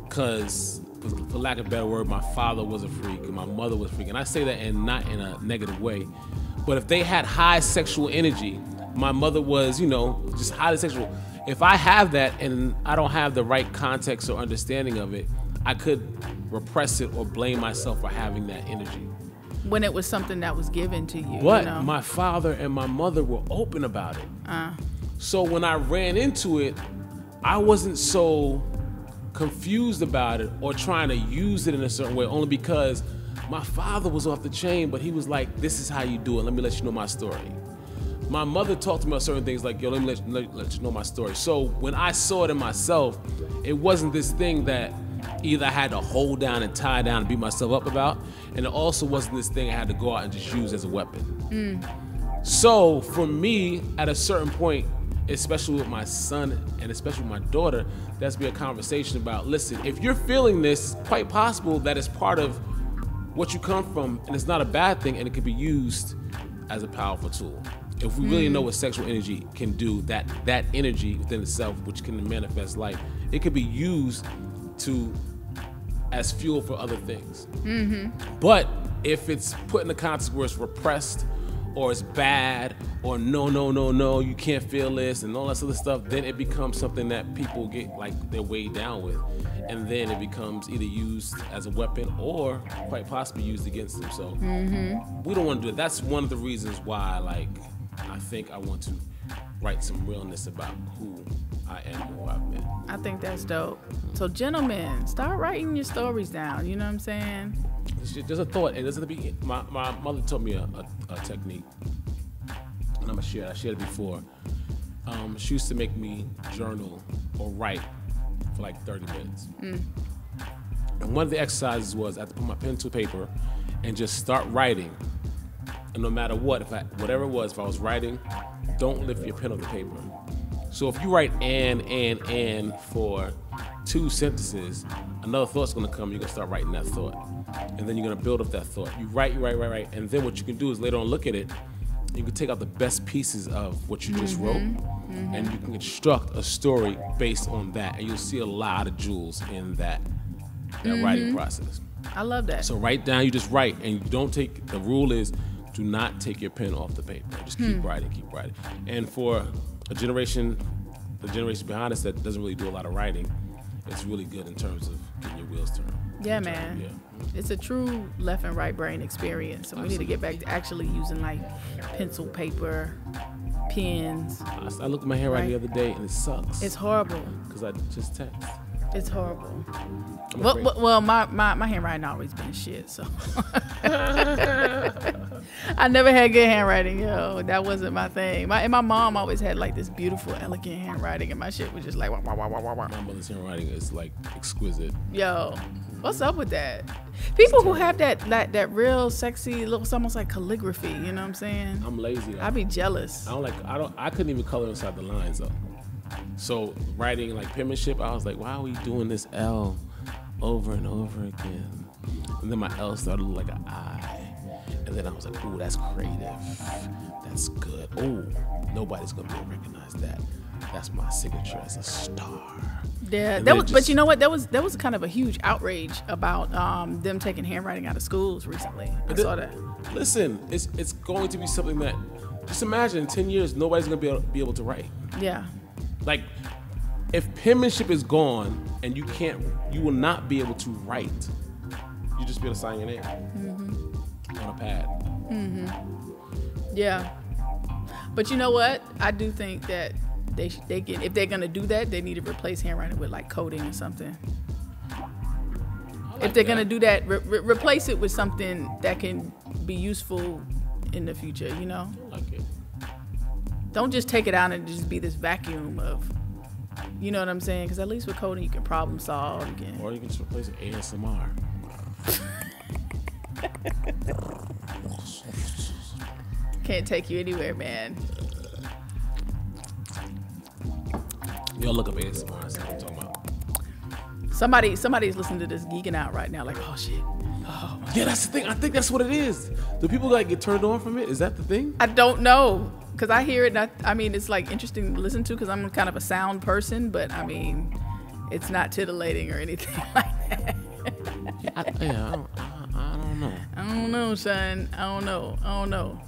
because, for lack of a better word, my father was a freak and my mother was a freak. And I say that not in a negative way. But if they had high sexual energy, my mother was, just highly sexual. If I have that and I don't have the right context or understanding of it, I could repress it or blame myself for having that energy. When it was something that was given to you. But my father and my mother were open about it. So when I ran into it, I wasn't so confused about it or trying to use it in a certain way, only because my father was off the chain, but he was like, this is how you do it. Let me let you know my story. My mother talked to me about certain things like, yo, let me let you know my story. So when I saw it in myself, it wasn't this thing that either I had to hold down and tie down and beat myself up about, and it also wasn't this thing I had to go out and just use as a weapon. So for me, at a certain point, especially with my son and especially with my daughter, there's be a conversation about, listen, if you're feeling this, quite possible that it's part of what you come from, and it's not a bad thing, and it could be used as a powerful tool. If we really know what sexual energy can do, that energy within itself, which can manifest life, it could be used as fuel for other things. But if it's put in the context where it's repressed or it's bad or no, you can't feel this and all that other stuff, then it becomes something that people get like they're weighed down with. And then it becomes either used as a weapon or quite possibly used against them. So we don't want to do it. That's one of the reasons why, like, I think I want to write some realness about who I am and who I've been. I think that's dope. So gentlemen, start writing your stories down. You know what I'm saying? There's a thought. It doesn't be. My mother taught me a technique, and I'm gonna share it. I shared it before. She used to make me journal or write for like 30 minutes. And one of the exercises was I had to put my pen to paper and just start writing. And no matter what, whatever it was, if I was writing, don't lift your pen off the paper. So if you write and for 2 sentences, another thought's gonna come, you're gonna start writing that thought. And then you're gonna build up that thought. You write, and then what you can do is later on look at it, you can take out the best pieces of what you just wrote, and you can construct a story based on that. And you'll see a lot of jewels in that writing process. I love that. So write down, you just write, and you don't take, the rule is, do not take your pen off the paper. Just keep writing. And for the generation behind us that doesn't really do a lot of writing, it's really good in terms of getting your wheels turned. Yeah, man. It's a true left and right brain experience. So we need to get back to actually using like pencil, paper, pens. I looked at my handwriting the other day and it sucks. It's horrible. Because I just text. It's horrible. Well, my handwriting always been shit, so. I never had good handwriting, yo. That wasn't my thing. My mom always had like this beautiful, elegant handwriting, and my shit was just like, wah, wah, wah, wah, wah. My mother's handwriting is like exquisite. Yo, what's up with that? People who have that real sexy, looks almost like calligraphy, you know what I'm saying? I'm lazy though. I'd be jealous. I couldn't even color inside the lines though. So writing like penmanship, I was like, why are we doing this L over and over again? And then my L started to look like an I. And then I was like, ooh, that's creative. That's good. Oh, nobody's gonna be able to recognize that. That's my signature as a star. Yeah, that was, but you know what? That was kind of a huge outrage about them taking handwriting out of schools recently. I saw that. Listen, it's going to be something that, just imagine in 10 years, nobody's gonna be able to write. Yeah. Like, if penmanship is gone and you will not be able to write. You just be able to sign your name on a pad. Yeah. But you know what? I do think that they can, if they're gonna do that, they need to replace handwriting with like coding or something. If they're gonna do that, replace it with something that can be useful in the future. You know. I like it. Don't just take it out and just be this vacuum of, you know what I'm saying? Because at least with coding, you can problem solve. Or you can just replace it with ASMR. Can't take you anywhere, man. Y'all look up ASMR. That's what I'm talking about. Somebody's listening to this geeking out right now, like, oh shit. Oh, yeah, that's the thing. I think that's what it is. Do people like get turned on from it? Is that the thing? I don't know. Because I hear it, and I mean, it's like interesting to listen to because I'm kind of a sound person, but I mean, it's not titillating or anything like that. I don't know. I don't know, son. I don't know.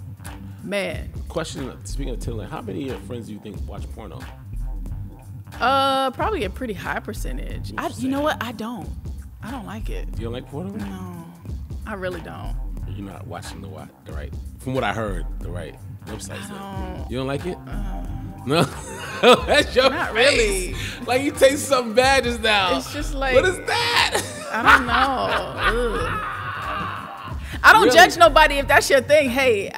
Man. Question, speaking of titillating, how many of your friends do you think watch porno? Probably a pretty high percentage. You know what? I don't like it. You don't like porno? No, I really don't. You're not watching the right, from what I heard, the right websites. You don't like it? No. That's your not face. Really. Like you taste something bad just now. It's just like, what is that? I don't know. Ugh. I don't judge nobody if that's your thing. Hey,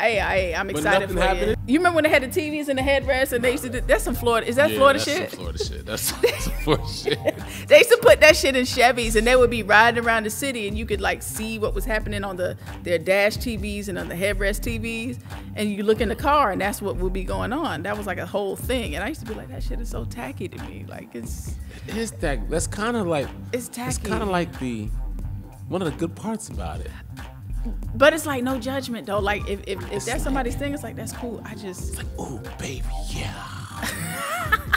I'm excited for you. You remember when they had the TVs and the headrests and they used to do, that's some Florida, is that Florida shit? Some Florida shit. That's some Florida shit. They used to put that shit in Chevys and they would be riding around the city and you could like see what was happening on their dash TVs and on the headrest TVs, and you look in the car and that's what would be going on. That was like a whole thing, and I used to be like, that shit is so tacky to me. Like it is tacky. That's kind of like, it's tacky. It's kind of like one of the good parts about it. But it's like no judgment though. Like if that's somebody's thing, it's like that's cool. It's like, oh baby, yeah.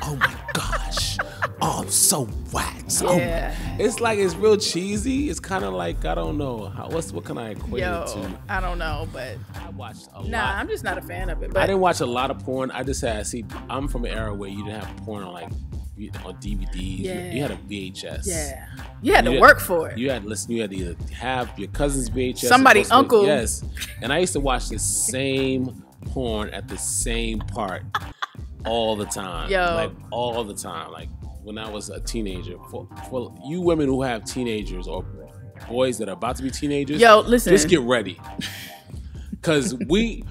Oh my gosh. Oh, I'm so waxed. Yeah. Oh, it's like it's real cheesy. It's kind of like, I don't know what can I equate it to? I don't know, but I watched a lot. Nah, I'm just not a fan of it. But I didn't watch a lot of porn. I just I'm from an era where you didn't have porn on like on DVDs. Yeah. You had a VHS. Yeah. You had to work for it. You had to either have your cousin's VHS. Somebody's uncle. Yes. And I used to watch the same porn at the same part all the time. Like all the time. Like when I was a teenager. For you women who have teenagers or boys that are about to be teenagers, listen. Just get ready. Because we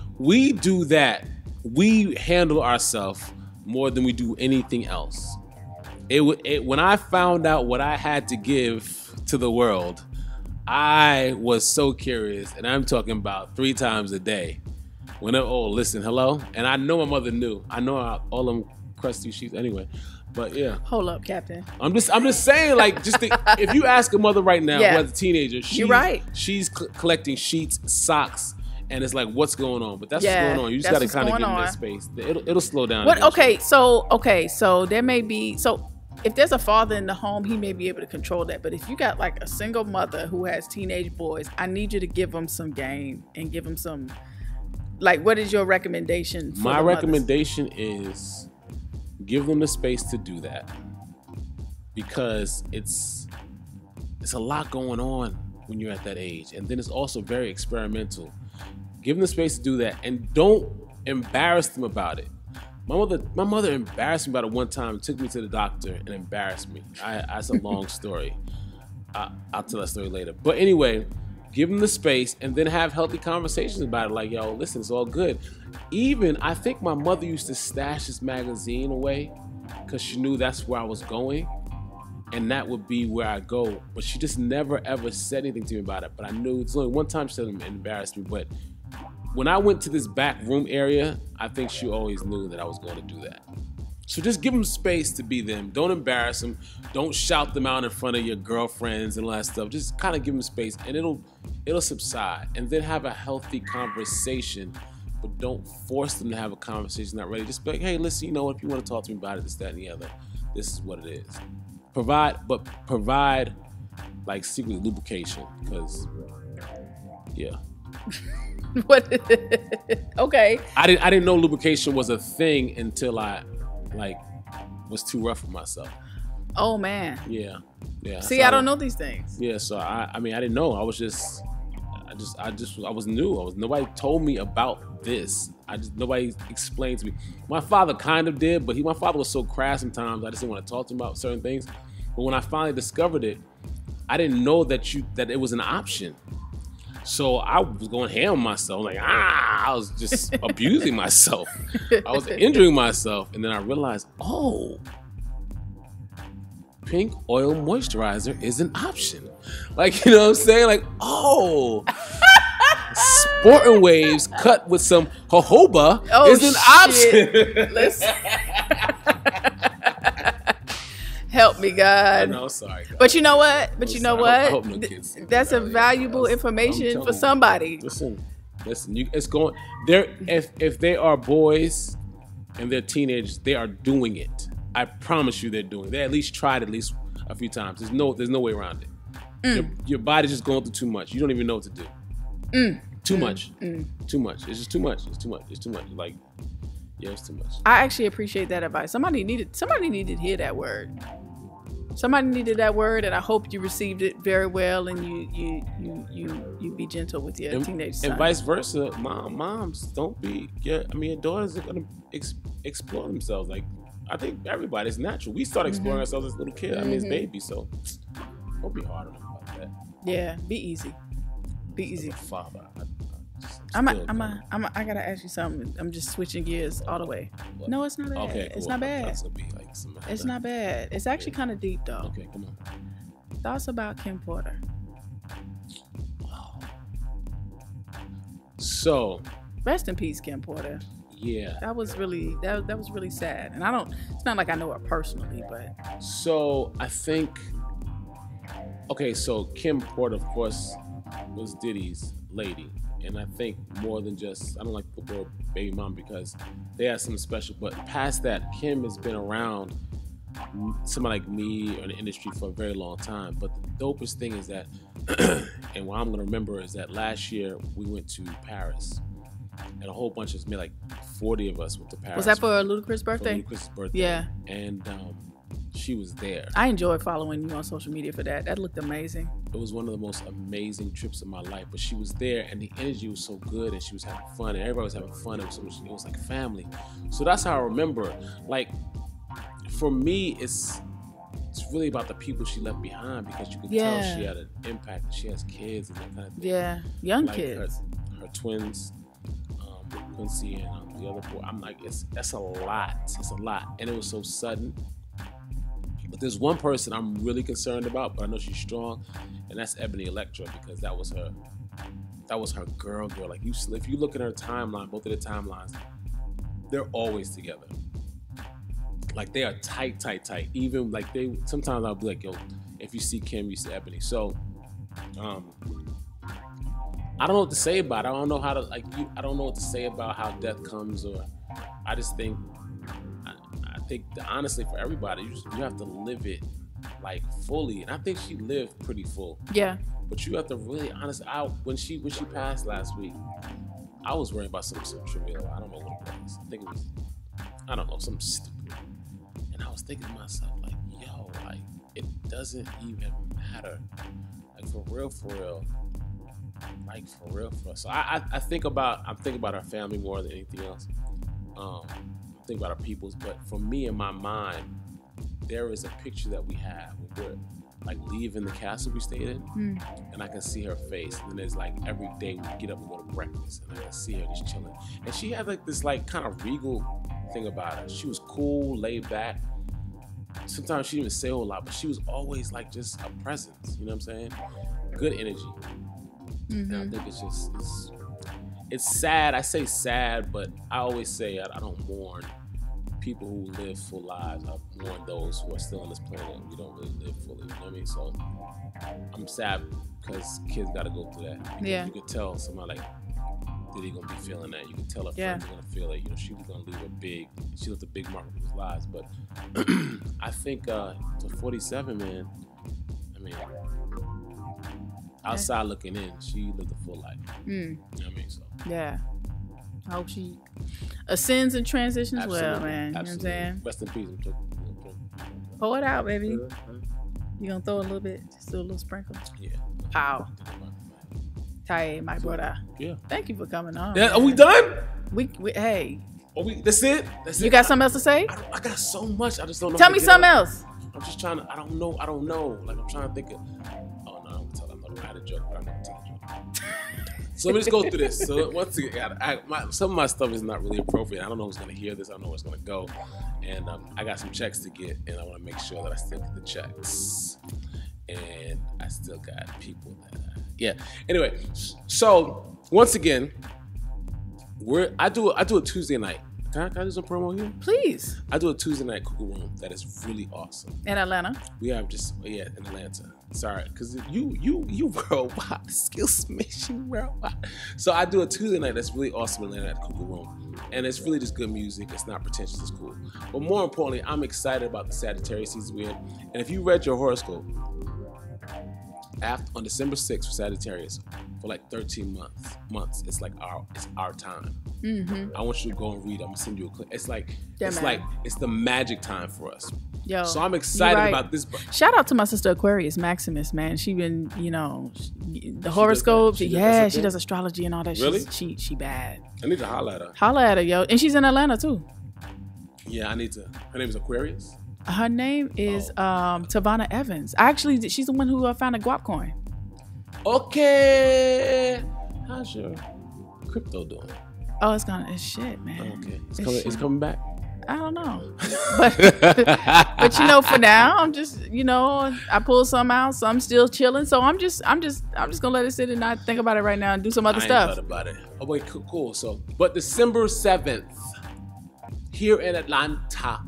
do that. We handle ourselves more than we do anything else. When I found out what I had to give to the world, I was so curious, and I'm talking about 3 times a day. Listen, hello? And I know my mother knew. I know all them crusty sheets anyway. But yeah. Hold up, Captain. I'm just saying, like, if you ask a mother right now who has a teenager, you're right. She's collecting sheets, socks, and it's like, what's going on? But that's what's going on. You just got to kind of get in that space. It'll slow down. So there may be if there's a father in the home, he may be able to control that. But if you got like a single mother who has teenage boys, I need you to give them some game and give them some, like, what is your recommendation? My recommendation is give them the space to do that, because it's a lot going on when you're at that age. And then it's also very experimental. Give them the space to do that, and don't embarrass them about it. My mother embarrassed me about it one time. Took me to the doctor and embarrassed me. That's a long story. I'll tell that story later. But anyway, give them the space and then have healthy conversations about it. Like, yo, listen, it's all good. Even, I think my mother used to stash this magazine away because she knew that's where I was going, and that would be where I go. But she just never ever said anything to me about it. But I knew it's only one time she said it embarrassed me. But when I went to this back room area, I think she always knew that I was going to do that. So just give them space to be them. Don't embarrass them. Don't shout them out in front of your girlfriends and all that stuff. Just kind of give them space, and it'll subside. And then have a healthy conversation, but don't force them to have a conversation not ready. Just be like, hey, listen, you know what? If you want to talk to me about it, this, that, and the other, this is what it is. Provide like secret lubrication, because yeah. What? Okay. I didn't know lubrication was a thing until I was too rough for myself. Oh man. Yeah. See, I don't know these things. Yeah, so I mean I didn't know. I was new. Nobody told me about this. Nobody explained to me. My father kind of did, but my father was so crass sometimes I just didn't want to talk to him about certain things. But when I finally discovered it, I didn't know that it was an option. So I was going ham on myself. Like, I was just abusing myself. I was injuring myself. And then I realized, oh, pink oil moisturizer is an option. Like, you know what I'm saying? Like, oh, Sporting Waves cut with some jojoba is an option. Listen. Help me, God. No, sorry, God. But you know what? I hope no kids. That's a valuable information for somebody. Listen. It's going there. If they are boys and they're teenagers, they are doing it. I promise you, they're doing it. They at least tried a few times. There's no way around it. Your body's just going through too much. You don't even know what to do. Too much. Too much. It's just too much. It's too much. Like, yeah, it's too much. I actually appreciate that advice. Somebody needed to hear that word. Somebody needed that word, and I hope you received it very well, and you be gentle with your teenage son. And vice versa, moms don't be. Yeah, I mean, your daughters are gonna explore themselves. Like, I think everybody's natural. We start exploring ourselves as little kids. I mean, it's babies, so don't be hard on them about that. Yeah, be easy. Be easy. Father, I gotta ask you something. I'm just switching gears all the way. What? No, it's not bad. Okay, cool. It's not bad. It's not bad. It's actually kind of deep though. Okay, come on. Thoughts about Kim Porter? So, rest in peace, Kim Porter. Yeah. That was really sad. And it's not like I know her personally, but. So I think. Okay, so Kim Porter, of course, was Diddy's lady. And I think more than just, I don't like the word baby mom because they had something special. But past that, Kim has been around somebody like me or in the industry for a very long time. But the dopest thing is that, and what I'm going to remember is that last year we went to Paris. And a whole bunch of us, like 40 of us went to Paris. Was that for Ludacris' birthday? For Ludacris' birthday. Yeah. And she was there. I enjoyed following you on social media for that. That looked amazing. It was one of the most amazing trips of my life. But she was there, and the energy was so good, and she was having fun, and everybody was having fun. It was like family. So that's how I remember. Like, for me, it's really about the people she left behind because you can tell she had an impact. She has kids and that kind of thing. Yeah, young kids. Her twins, Quincy and the other boy. I'm like, that's a lot. It's a lot, and it was so sudden. But there's one person I'm really concerned about, but I know she's strong, and that's Ebony Electra because that was her girl. Like if you look at her timeline, both of the timelines, they're always together. Like they are tight. Even like sometimes I'll be like, yo, if you see Kim, you see Ebony. So, I don't know what to say about it. I don't know how to I don't know what to say about how death comes, or I just think. I think honestly for everybody, you have to live it like fully, and I think she lived pretty full. Yeah. But you have to really honestly. When she passed last week, I was worried about something trivial. I don't know what it was. I think it was, I don't know, something stupid. And I was thinking to myself, like, yo, like it doesn't even matter. Like for real. Like for real. So I'm thinking about her family more than anything else. Think about our peoples, but for me in my mind, there is a picture that we have where we're like leaving the castle we stayed in, and I can see her face. And then there's like every day we get up and go to breakfast, and I can see her just chilling. And she had like this like kind of regal thing about her. She was cool, laid back. Sometimes she didn't even say a whole lot, but she was always like just a presence. You know what I'm saying? Good energy. And I think it's sad. I say sad, but I always say I don't mourn people who live full lives. I've warned those who are still on this planet. We don't really live fully. You know what I mean? So I'm sad because kids got to go through that. You could tell somebody like Diddy gonna be feeling that. You can tell her friends are gonna feel it. You know, she was gonna leave she left a big mark on people's lives. But I think to 47, man, I mean, outside looking in, she lived a full life. You know what I mean? So yeah. I hope she ascends and transitions well, man. Absolutely. You know what I'm saying? Rest in peace. Pour it out, baby. You gonna throw a little bit? Just do a little sprinkle? Yeah. Pow. Taiye, my brother. Yeah. Thank you for coming on. Yeah, are we done? We hey. That's it? That's it? You got something else to say? I got so much. I just don't know. Tell me something else. I'm just trying to, I don't know. Like, I'm trying to think of, oh no, I'm going to tell a joke, but I'm not going to tell a joke. So let me just go through this. So once again, some of my stuff is not really appropriate. I don't know who's going to hear this. I don't know where it's going to go. And I got some checks to get, and I want to make sure that I still get the checks. And I still got people that, Anyway, so once again, I do a Tuesday night. Can I do some promo here? Please. I do a Tuesday night cooking room that is really awesome. In Atlanta? We have in Atlanta. Sorry, because you worldwide. Excuse me, you worldwide. So I do a Tuesday night that's really awesome in Atlanta at the cooking room. And it's really just good music. It's not pretentious, it's cool. But more importantly, I'm excited about the Sagittarius season we're in. And if you read your horoscope, on December 6th for Sagittarius, for like 13 months, it's like our time. I want you to go and read. I'm gonna send you a clip. It's the magic time for us. Yo, so I'm excited about this. Shout out to my sister Aquarius Maximus, man. She been, the horoscopes. She does astrology and all that. Really? She bad. I need to holler at her. Holler at her, yo. And she's in Atlanta too. Yeah, I need to. Her name is Aquarius. Her name is Tavana Evans. Actually, she's the one who found a guap coin. Okay. How's your crypto doing? Oh, it's shit, man. Okay. It's coming back? I don't know. But for now, I'm just, I pulled some out, so I'm still chilling. So I'm just gonna let it sit and not think about it right now and do some other stuff. I ain't thought about it. Oh wait, cool. So, but December 7th, here in Atlanta,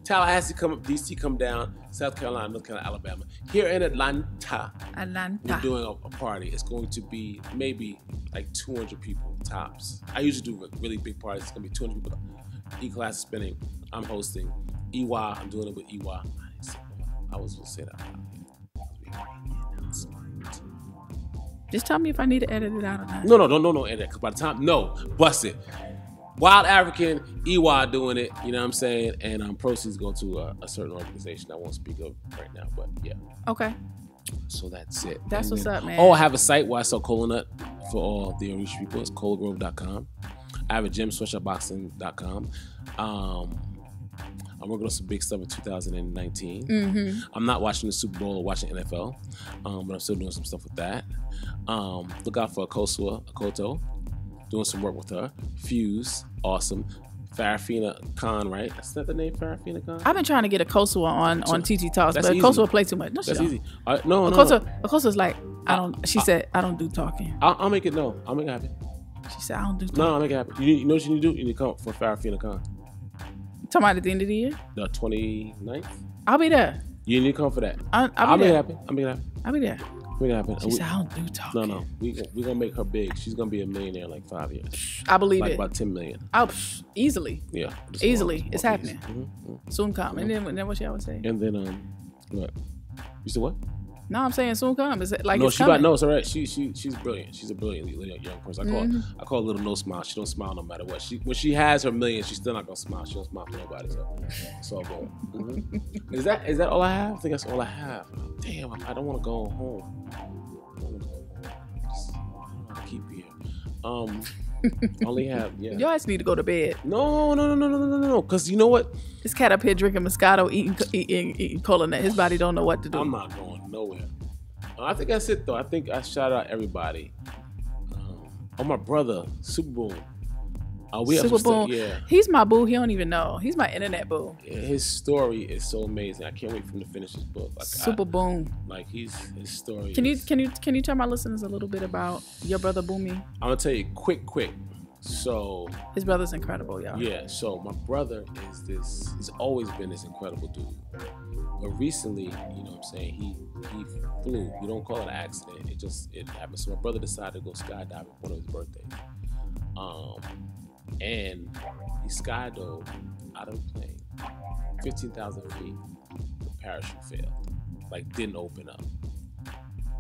Tallahassee come up, DC come down, South Carolina, North Carolina, Alabama. Here in Atlanta, we're doing a party. It's going to be maybe like 200 people tops. I usually do really big parties. It's going to be 200 people. E-Class is spinning. I'm hosting. EY, I'm doing it with EY. I was going to say that. Just tell me if I need to edit it out or not. No, edit. Because by the time, bust it. Wild African, EY doing it, you know what I'm saying? And proceeds go to a certain organization I won't speak of right now, but yeah. Okay. So that's it. That's what's up, man. Oh, I have a site where I sell cola nut for all the unreached people. It's colagrove.com. I have a gym, sweatshopboxing.com. I'm working on some big stuff in 2019. I'm not watching the Super Bowl or watching NFL, but I'm still doing some stuff with that. Look out for Akoto. Doing some work with her. Fuse, awesome. Farafina Khan, right? That's not the name, Farafina Khan? I've been trying to get Akoso on TiTi Talks, but Akoso play too much. No, that's easy. No. Akoso's like, She said, I don't do talking. I'll make it I'll make it happen. She said, I don't do talking. No, I'll make it happen. You know what you need to do? You need to come for Farafina Khan. Talking about at the end of the year? The 29th? I'll be there. You need to come for that. I'll make it happen. I'll be there. Make it happen. She said, I don't do talking. No. We're going to make her big. She's going to be a millionaire in like 5 years. I believe like it. About 10 million. Easily. Yeah. Easily. It's happening. Soon come. And then what she always say? And then, what? You said what? No, I'm saying soon come. It's like no, it's coming. No, it's all right. She's brilliant. She's a brilliant young person. I call her little no smile. She don't smile no matter what. When she has her million, she's still not gonna smile. She don't smile for nobody. So it's all good. Is that all I have? I think that's all I have. Damn, I don't want to go home. I don't want to keep here. Only have Your ass need to go to bed. No. Because you know what? This cat up here drinking Moscato, eating cola nut. His body don't know what to do. I'm not going nowhere. I think that's it though. I think I shout out everybody. My brother, Super Boom. Super Boom. Yeah. He's my boo. He don't even know. He's my internet boo. Yeah, his story is so amazing. I can't wait for him to finish his book. Super Boom. Like his story. Can you tell my listeners a little bit about your brother Boomy? I'm gonna tell you quick. So his brother's incredible, y'all. yeah, so my brother he's always been this incredible dude. But recently, you know what I'm saying, he flew. You don't call it an accident. It happened. So my brother decided to go skydiving for his birthday. And he skydove out of the plane, 15,000 feet. The parachute failed, like didn't open up.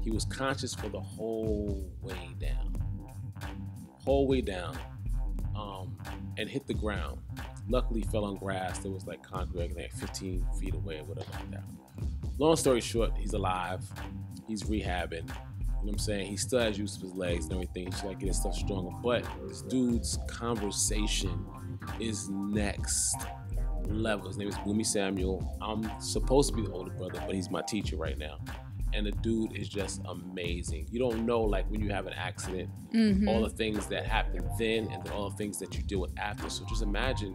He was conscious for the whole way down, and hit the ground. Luckily, fell on grass. There was like concrete, like 15 feet away or whatever like that. Long story short, he's alive. He's rehabbing. You know what I'm saying? He still has use of his legs and everything. He's got to get his stuff stronger. But this dude's conversation is next level. His name is Boomy Samuel. I'm supposed to be the older brother, but he's my teacher right now. And the dude is just amazing. You don't know, like, when you have an accident, all the things that happen then and then all the things that you deal with after. So just imagine.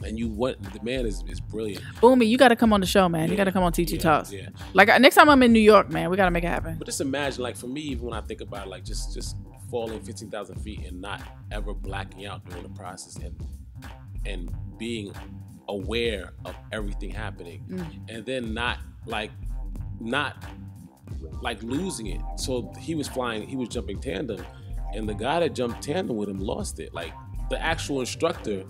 And the man is brilliant. Boomy, you got to come on the show, man. You got to come on TiTi Talks. Yeah. Like, next time I'm in New York, man, we got to make it happen. But just imagine, like, for me, even when I think about it, like, just falling 15,000 feet and not ever blacking out during the process and being aware of everything happening, and then not losing it. So he was jumping tandem, and the guy that jumped tandem with him lost it. Like, the actual instructor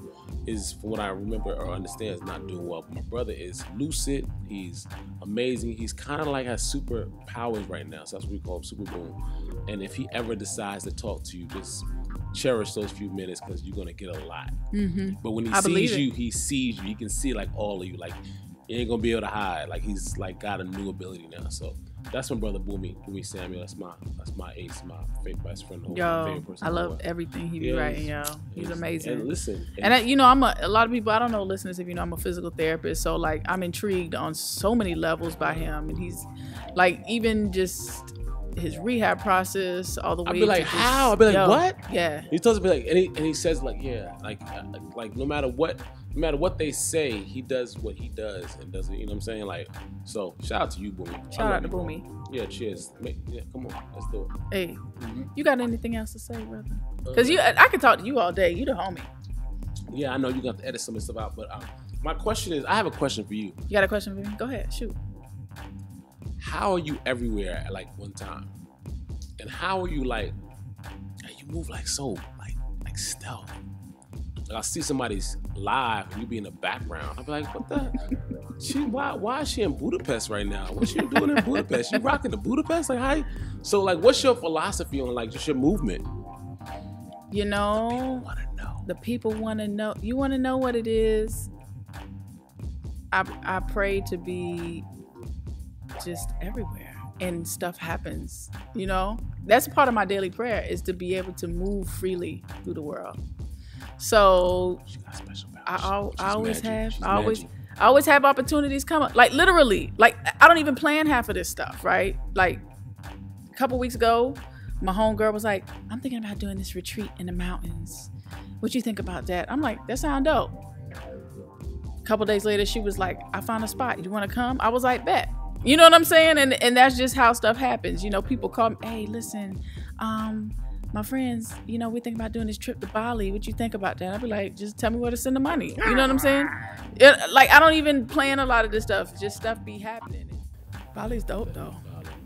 is, from what I remember or understand, is not doing well. But my brother is lucid. He's amazing. He's kind of like has superpowers right now. So that's what we call him, Super Boom. And if he ever decides to talk to you, just cherish those few minutes, because you're gonna get a lot. But when he sees you, he sees you. He can see like all of you. Like, you ain't gonna be able to hide. Like, he's like got a new ability now. So that's my brother Boomy Samuel. That's my ace, my favorite best friend. Yo, I love everything he be writing, yo. He's amazing. And listen, you know, a lot of people, I don't know, listeners, if you know, I'm a physical therapist, so like I'm intrigued on so many levels by him, and he's like, even just his rehab process, all the way. I'd be like, how? I'd be like, what? Yeah. He tells me like, and he says like, yeah, like no matter what they say, he does what he does and does it. You know what I'm saying? Like, so shout out to you, Boomy. Shout out to Boomy. Yeah, cheers. Yeah, come on, let's do it. Hey, you got anything else to say, brother? Because I could talk to you all day. You the homie. Yeah, I know you got to edit some of this stuff out, but my question is, I have a question for you. You got a question for me? Go ahead, shoot. How are you everywhere at like one time? And how are you like, you move like so, like stealth. Like, I'll see somebody's live and you be in the background. I'll be like, what the? Why is she in Budapest right now? What's she doing in Budapest? She rocking the Budapest? Like, how? So like, what's your philosophy on like just your movement? You know, the people want to know. The people want to know. You want to know what it is? I pray to be just everywhere, and stuff happens. You know, that's part of my daily prayer, is to be able to move freely through the world. So I always have opportunities come up. Like, literally, like, I don't even plan half of this stuff, right? Like, a couple weeks ago, my homegirl was like, I'm thinking about doing this retreat in the mountains. What you think about that? I'm like, that sound dope. A couple days later, she was like, I found a spot. You want to come? I was like, bet. You know what I'm saying? And that's just how stuff happens. You know, people call me, hey, listen, my friends, you know, we're thinking about doing this trip to Bali. What you think about that? I'll be like, just tell me where to send the money. You know what I'm saying? Like, I don't even plan a lot of this stuff. Just stuff be happening. Bali's dope, though.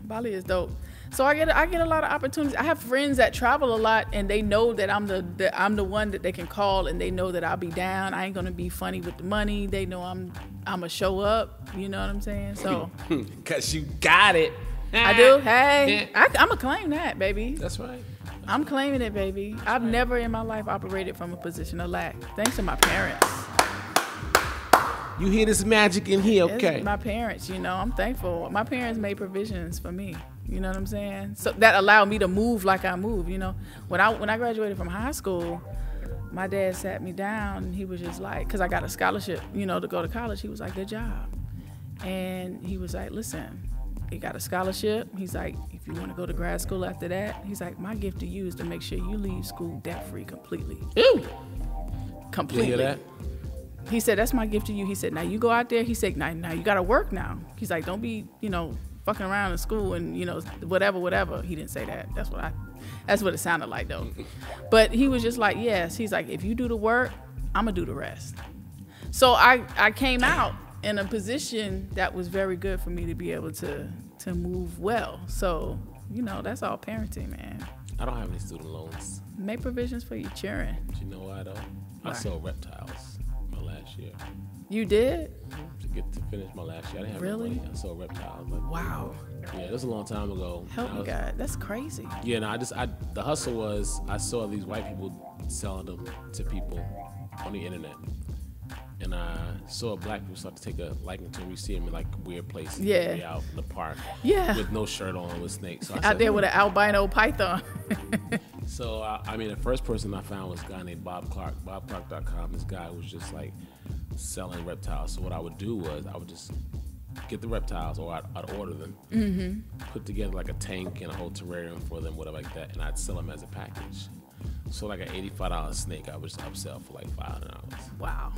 Bali is dope. So I get a lot of opportunities. I have friends that travel a lot, and they know that I'm the one that they can call, and they know that I'll be down. I ain't gonna be funny with the money. They know I'm gonna show up. You know what I'm saying? So, cause you got it. I do. Hey, I'm gonna claim that, baby. That's right. I'm claiming it, baby. I've never in my life operated from a position of lack, thanks to my parents. You hear this magic in here, okay? It's my parents, you know, I'm thankful. My parents made provisions for me. You know what I'm saying? So that allowed me to move like I move, you know. When I graduated from high school, my dad sat me down and he was just like, because I got a scholarship, you know, to go to college. He was like, good job. And he was like, listen, you got a scholarship. He's like, if you want to go to grad school after that, he's like, my gift to you is to make sure you leave school debt-free completely. Ew. Completely. You hear that? He said, that's my gift to you. He said, now you go out there. He said, now you got to work now. He's like, don't be, you know, fucking around in school and, you know, whatever. He didn't say that. That's what That's what it sounded like, though. But he was just like, yes. He's like, if you do the work, I'm going to do the rest. So I came out in a position that was very good for me to be able to move well. So, you know, that's all parenting, man. I don't have any student loans. Make provisions for your children. But you know why, though? I sold reptiles my last year. You did? To finish my last year. I didn't have Really? no money. I sold reptiles. Like, Wow. yeah, it was a long time ago. Help me, God. That's crazy. Yeah, no, the hustle was I saw these white people selling them to people on the internet. And I saw black people start to take a liking to them. You see them in like weird places. Yeah. Way out in the park. Yeah. With no shirt on with snakes. So Out there with an albino python. So, I mean, the first person I found was a guy named Bob Clark, bobclark.com. This guy was just like selling reptiles. So what I would do was I would just get the reptiles, or I'd order them, put together like a tank and a whole terrarium for them, whatever like that, and I'd sell them as a package. So like an $85 snake, I would just upsell for like $500. Wow.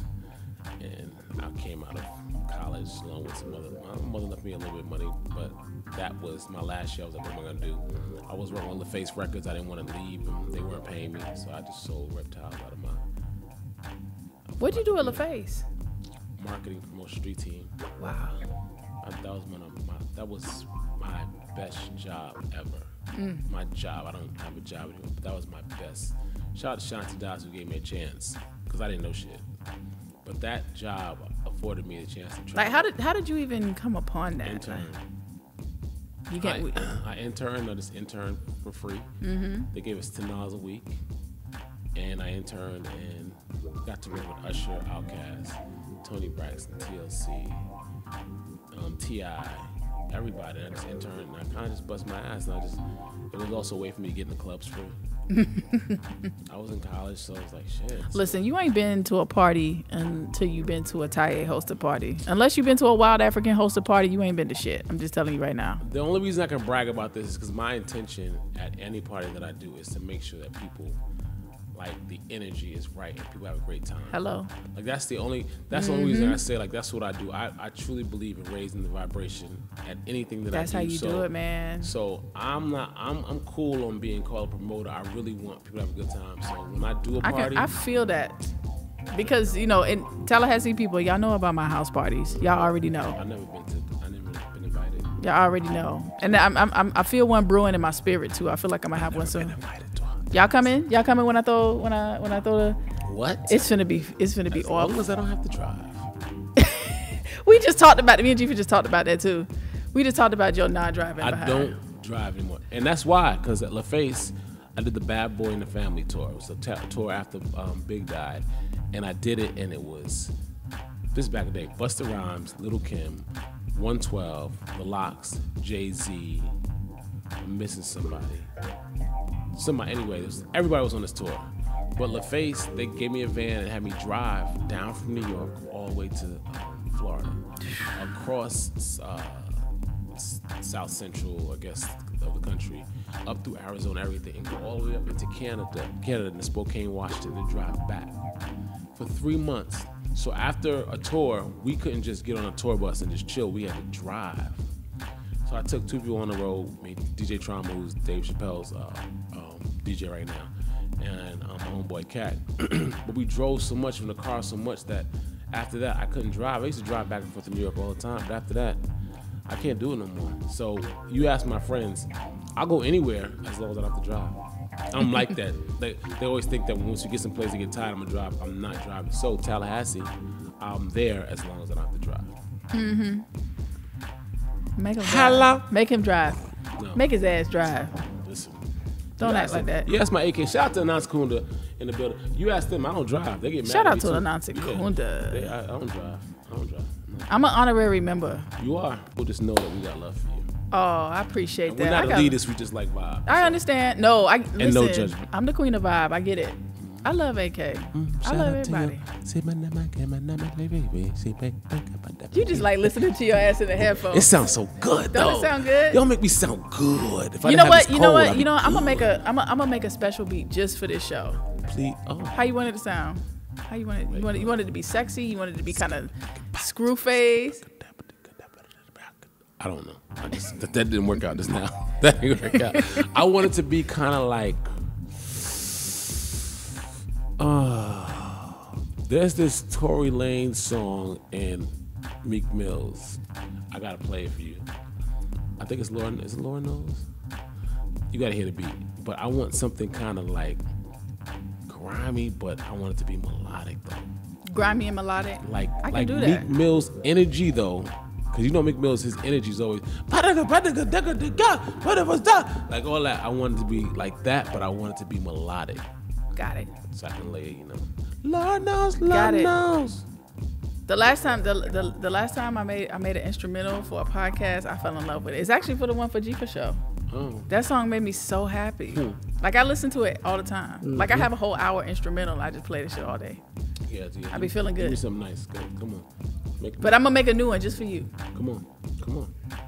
And I came out of college along with some other. My mother left me a little bit of money, but that was my last year. I was like, what am I gonna do? I was working on LaFace Records. I didn't want to leave them. They weren't paying me, so I just sold reptiles out of my. What'd you do at LaFace? Marketing promotion street team. Wow. That was my best job ever. My job. I don't have a job anymore, but that was my best. Shout out to Shanti Das who gave me a chance, because I didn't know shit. But that job afforded me a chance to try. Like, how did you even come upon that? Intern. You get. I interned. I just interned for free. They gave us $10 a week, and I interned and got to work with Usher, Outkast, Tony Braxton, TLC, Taiye, everybody. I just interned, and I kind of just bust my ass. And it was also a way for me to get in the clubs free. I was in college, so I was like, shit. Listen, you ain't been to a party until you've been to a Taiye hosted party. Unless you've been to a wild African hosted party, you ain't been to shit. I'm just telling you right now. The only reason I can brag about this is because my intention at any party that I do is to make sure that people, like, the energy is right and people have a great time. Hello. Like, that's the only reason I say, like, that's what I do. I truly believe in raising the vibration at anything that That's I do. how you do it, man. So I'm cool on being called a promoter. I really want people to have a good time. So when I do a party, I feel that. Because, you know, in Tallahassee people, y'all know about my house parties. Y'all already know. I never been invited. Y'all already know. And I feel one brewing in my spirit too. I feel like I'm gonna have one soon. Y'all coming? Y'all coming when I throw the what? It's finna be as off. long as I don't have to drive. We just talked about it. Me and Jiffy just talked about that too. We just talked about your non-driving. I don't drive anymore, and that's why. Because at LaFace, I did the Bad Boy and the Family tour. It was a tour after Big died, and I did it, and it was this back in the day. Busta Rhymes, Little Kim, 112, The Lox, Jay-Z. I'm missing somebody. Anyway, everybody was on this tour. But LaFace, they gave me a van and had me drive down from New York all the way to Florida, across South Central, I guess, of the country, up through Arizona, everything, and go all the way up into Canada, and Spokane, Washington, and drive back for 3 months. So after a tour, we couldn't just get on a tour bus and just chill. We had to drive. So I took 2 people on the road, DJ Trauma, who's Dave Chappelle's DJ right now, and my homeboy Cat. But we drove so much in the car, so much that after that I couldn't drive. I used to drive back and forth to New York all the time, but after that I can't do it no more. So you ask my friends, I'll go anywhere as long as I don't have to drive. I'm like that. They always think that once you get someplace to get tired, I'm gonna drive. I'm not driving. So Tallahassee, I'm there as long as I don't have to drive. Make him drive. Hello? Make him drive. No. Make his ass drive. Listen. Don't act like that. You ask my AK. Shout out to Anansi Kunda in the building. You ask them, I don't drive. They get mad. Shout at out me to too. Anansi Kunda. I don't drive. No. I'm an honorary member. You are. We'll just know that we got love for you. Oh, I appreciate And that. we're not elitists. We just like vibe. I understand. No, listen, no judgment. I'm the queen of vibe. I get it. I love AK. I love everybody. You just like listening to your ass in the headphones. It sounds so good, though. Don't it sound good? Y'all make me sound good. If I You didn't know have what? this You know cold, what? I'd You know be I'm gonna good. make a special beat just for this show. Please. Oh. How you want it to sound? How you want it? You want it to be sexy? You want it to be kind of screw face? I don't know. That didn't work out just now. That didn't work out. I want it to be kind of like, there's this Tory Lanez song and Meek Mill's. I gotta play it for you. I think it's Lauren. Is it Lauren Knows? You gotta hear the beat. But I want something kind of like grimy, but I want it to be melodic though. Grimy and melodic. I can do that. Meek Mill's energy though. Cause you know Meek Mill's, his energy is always like all that. I want it to be like that, but I want it to be melodic. Got it. So I can lay, Lord knows, Lord knows. The last time I made an instrumental for a podcast, I fell in love with it. It's actually for the one for Jifa Show. Oh. That song made me so happy. Like I listen to it all the time. Mm-hmm. Like I have a whole hour instrumental. I just play this shit all day. Yeah. I be feeling good. Give me something nice. Come on. But I'm gonna make a new one just for you. Come on.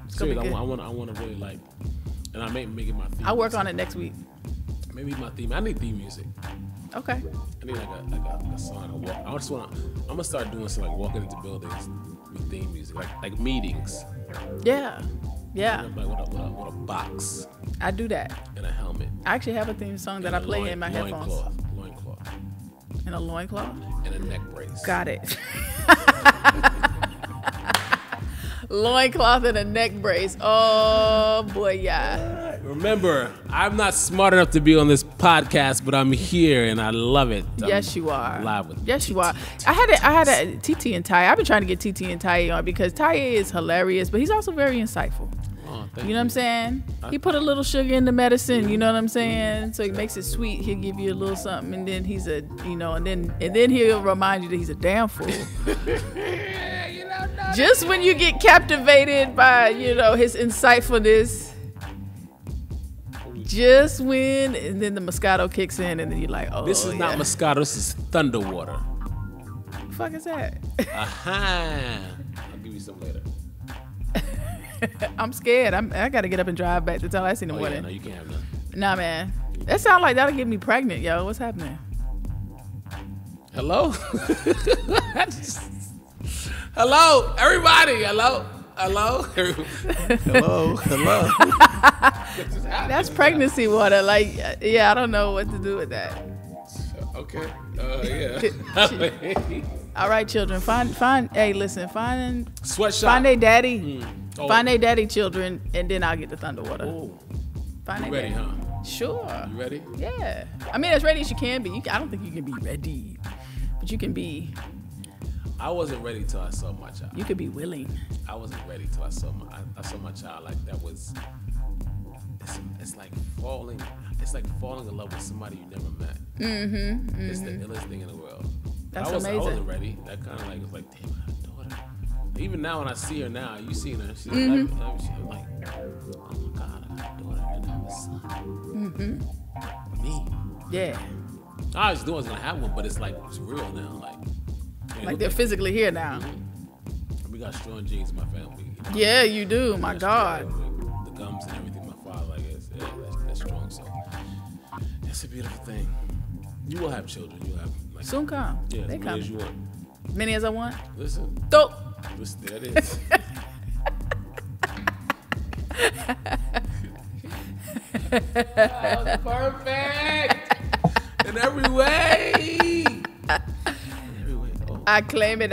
Seriously, I want to really like, and I may make it my theme. I'll work on it next week. Maybe my theme. I need theme music. Okay. I need like a song. I'm gonna start doing some like walking into buildings with theme music, like meetings. Yeah. Like with a box. I do that. And a helmet. I actually have a theme song that I play in my headphones. Loincloth. And a loincloth? And a neck brace. Got it. Loincloth and a neck brace. Oh boy, yeah. Remember, I'm not smart enough to be on this podcast, but I'm here and I love it. Yes, you are. Live with yes, you are. I had a TiTi and Taiye. I've been trying to get TiTi and Taiye on because Taiye is hilarious, but he's also very insightful. You know what I'm saying? He put a little sugar in the medicine, you know what I'm saying? So he makes it sweet. He'll give you a little something, and then he's a, and then he'll remind you that he's a damn fool. Just when you get captivated by, his insightfulness, and then the Moscato kicks in, and then you're like, oh, this is not Moscato, this is Thunderwater. What the fuck is that? Aha! I'll give you some later. I'm scared. I got to get up and drive back to Tallahassee in the morning. Yeah, no, you can't have none. Nah, man. That sounds like that'll get me pregnant, yo. What's happening? Hello? Hello, everybody. Hello. That's pregnancy water. Like, yeah, I don't know what to do with that. Okay. Yeah. All right, children. Hey, listen. Sweatshop. Find a daddy. Find a daddy, children, and then I'll get the Thunderwater. Oh. Find you ready, huh? Sure. You ready? Yeah. I mean, as ready as you can be. I don't think you can be ready, but you can be. I wasn't ready till I saw my child. You could be willing. I wasn't ready till I saw my child. Like that was. It's like falling. It's like falling in love with somebody you never met. Mm-hmm. It's the illest thing in the world. That's amazing. I wasn't ready. That kind of like was like, damn, I have a daughter. Even now when I see her now, you seen her. She's I'm like, oh my God, I got a daughter and I have a son. Mm-hmm. Me. Yeah. I was doing gonna have one, but it's like it's real now. Like they're physically here now. Mm-hmm. We got strong genes in my family. Yeah, you do. My God. The gums and everything. My father, that's strong. So it's a beautiful thing. You will have children. You'll have soon come. Yeah, they as come. many as you want. Many as I want. Listen. Dope. Listen, there it is. That was perfect in every way. Oh. I claim it.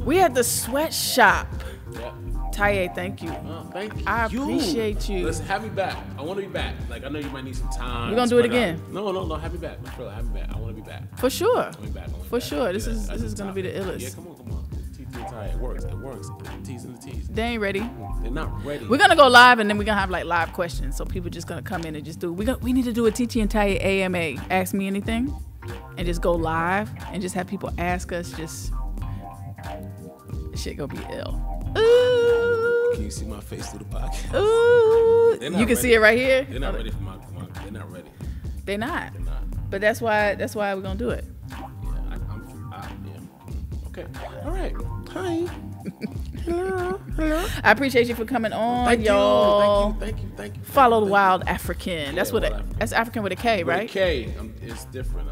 We at the sweatshop. Yep. Taiye, thank you. Thank you. I appreciate you. Listen, have me back. I want to be back. Like, I know you might need some time. We're going to do it again. No, have me back. My brother, have me back. I want to be back. For sure. I'll be back. For sure. This is going to be the illest. Yeah, come on. TiTi and Taiye. It works. The T's and the T's. They ain't ready. They're not ready. We're going to go live, and then we're going to have, like, live questions. So people just going to come in and just do. We need to do a TiTi and Taiye AMA. Ask me anything. And just go live and just have people ask us. Just shit going to be ill. Ooh. Can you see my face through the podcast? Ooh. You can ready. see it right here? They're not ready for my they're not ready. They're not. But that's why we're going to do it. Yeah, Okay. All right. Hi. Hello. I appreciate you for coming on, Thank y'all. Thank you. Follow the Wild Afrikan. That's African. That's African with a K, right? With a K. It's different.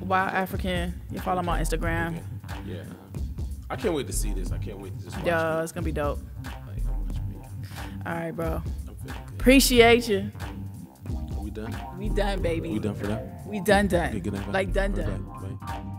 Wild Afrikan. You follow him on Instagram. Yeah. I can't wait to see this. I can't wait to just watch Yo, it. it's gonna be dope. Like, watch me. All right, bro. I'm feeling good. Appreciate you. Are we done? We done, baby. We done for that? We done. Okay, good night, bye. Like done. Bye. Bye.